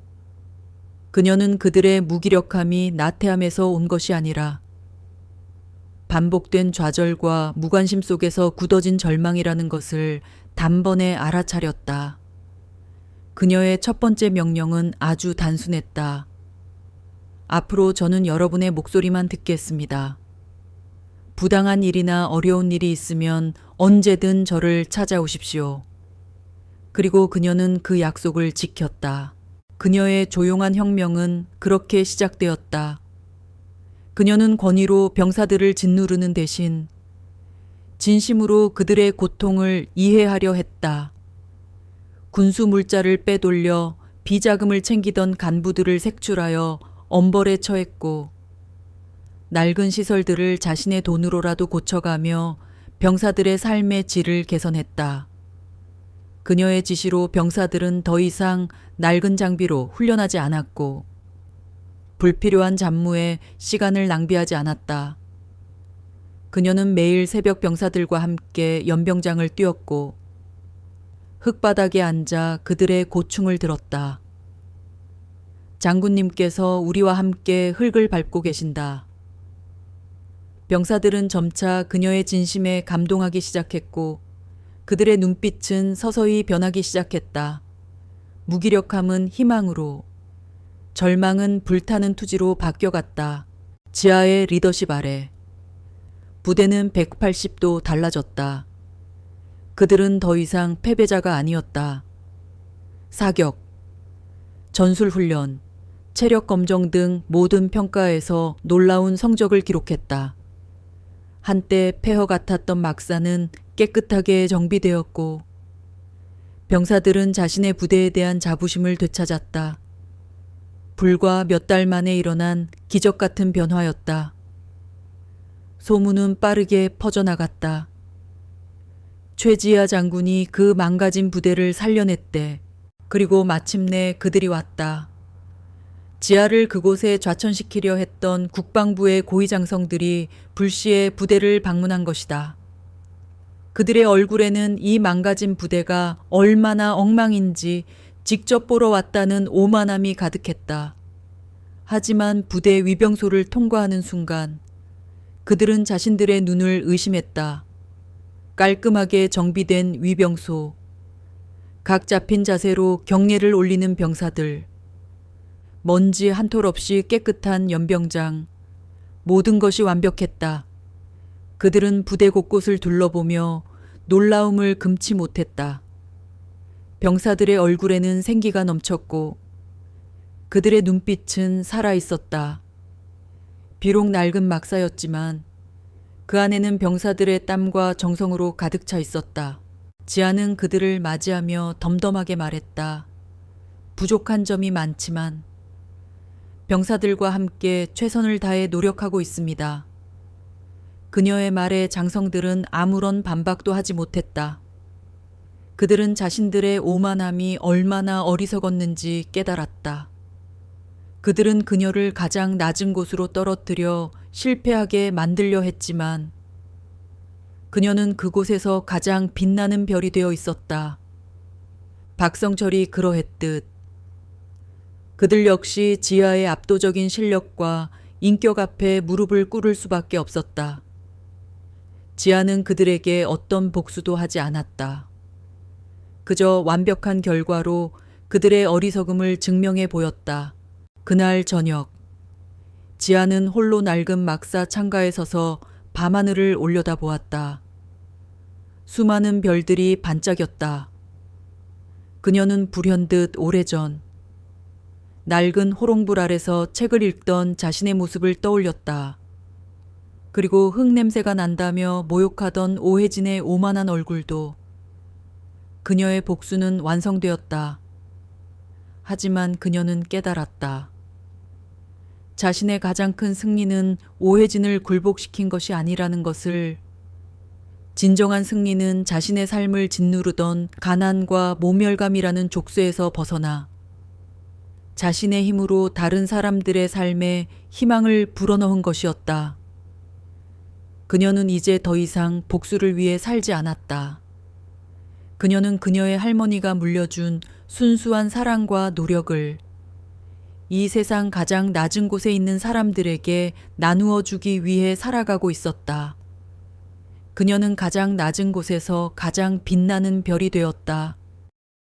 그녀는 그들의 무기력함이 나태함에서 온 것이 아니라 반복된 좌절과 무관심 속에서 굳어진 절망이라는 것을 단번에 알아차렸다. 그녀의 첫 번째 명령은 아주 단순했다. 앞으로 저는 여러분의 목소리만 듣겠습니다. 부당한 일이나 어려운 일이 있으면 언제든 저를 찾아오십시오. 그리고 그녀는 그 약속을 지켰다. 그녀의 조용한 혁명은 그렇게 시작되었다. 그녀는 권위로 병사들을 짓누르는 대신 진심으로 그들의 고통을 이해하려 했다. 군수 물자를 빼돌려 비자금을 챙기던 간부들을 색출하여 엄벌에 처했고 낡은 시설들을 자신의 돈으로라도 고쳐가며 병사들의 삶의 질을 개선했다. 그녀의 지시로 병사들은 더 이상 낡은 장비로 훈련하지 않았고 불필요한 잡무에 시간을 낭비하지 않았다. 그녀는 매일 새벽 병사들과 함께 연병장을 뛰었고 흙바닥에 앉아 그들의 고충을 들었다. 장군님께서 우리와 함께 흙을 밟고 계신다. 병사들은 점차 그녀의 진심에 감동하기 시작했고 그들의 눈빛은 서서히 변하기 시작했다. 무기력함은 희망으로, 절망은 불타는 투지로 바뀌어갔다. 지하의 리더십 아래 부대는 180도 달라졌다. 그들은 더 이상 패배자가 아니었다. 사격, 전술훈련, 체력검정 등 모든 평가에서 놀라운 성적을 기록했다. 한때 폐허 같았던 막사는 깨끗하게 정비되었고 병사들은 자신의 부대에 대한 자부심을 되찾았다. 불과 몇 달 만에 일어난 기적 같은 변화였다. 소문은 빠르게 퍼져나갔다. 최지하 장군이 그 망가진 부대를 살려냈대. 그리고 마침내 그들이 왔다. 지하를 그곳에 좌천시키려 했던 국방부의 고위장성들이 불시에 부대를 방문한 것이다. 그들의 얼굴에는 이 망가진 부대가 얼마나 엉망인지 직접 보러 왔다는 오만함이 가득했다. 하지만 부대 위병소를 통과하는 순간 그들은 자신들의 눈을 의심했다. 깔끔하게 정비된 위병소, 각 잡힌 자세로 경례를 올리는 병사들, 먼지 한 톨 없이 깨끗한 연병장, 모든 것이 완벽했다. 그들은 부대 곳곳을 둘러보며 놀라움을 금치 못했다. 병사들의 얼굴에는 생기가 넘쳤고 그들의 눈빛은 살아있었다. 비록 낡은 막사였지만 그 안에는 병사들의 땀과 정성으로 가득 차 있었다. 지아는 그들을 맞이하며 덤덤하게 말했다. 부족한 점이 많지만 병사들과 함께 최선을 다해 노력하고 있습니다. 그녀의 말에 장성들은 아무런 반박도 하지 못했다. 그들은 자신들의 오만함이 얼마나 어리석었는지 깨달았다. 그들은 그녀를 가장 낮은 곳으로 떨어뜨려 실패하게 만들려 했지만 그녀는 그곳에서 가장 빛나는 별이 되어 있었다. 박성철이 그러했듯 그들 역시 지하의 압도적인 실력과 인격 앞에 무릎을 꿇을 수밖에 없었다. 지하는 그들에게 어떤 복수도 하지 않았다. 그저 완벽한 결과로 그들의 어리석음을 증명해 보였다. 그날 저녁, 지아는 홀로 낡은 막사 창가에 서서 밤하늘을 올려다보았다. 수많은 별들이 반짝였다. 그녀는 불현듯 오래전 낡은 호롱불 아래서 책을 읽던 자신의 모습을 떠올렸다. 그리고 흙냄새가 난다며 모욕하던 오혜진의 오만한 얼굴도. 그녀의 복수는 완성되었다. 하지만 그녀는 깨달았다. 자신의 가장 큰 승리는 오혜진을 굴복시킨 것이 아니라는 것을. 진정한 승리는 자신의 삶을 짓누르던 가난과 모멸감이라는 족쇄에서 벗어나 자신의 힘으로 다른 사람들의 삶에 희망을 불어넣은 것이었다. 그녀는 이제 더 이상 복수를 위해 살지 않았다. 그녀는 그녀의 할머니가 물려준 순수한 사랑과 노력을 이 세상 가장 낮은 곳에 있는 사람들에게 나누어 주기 위해 살아가고 있었다. 그녀는 가장 낮은 곳에서 가장 빛나는 별이 되었다.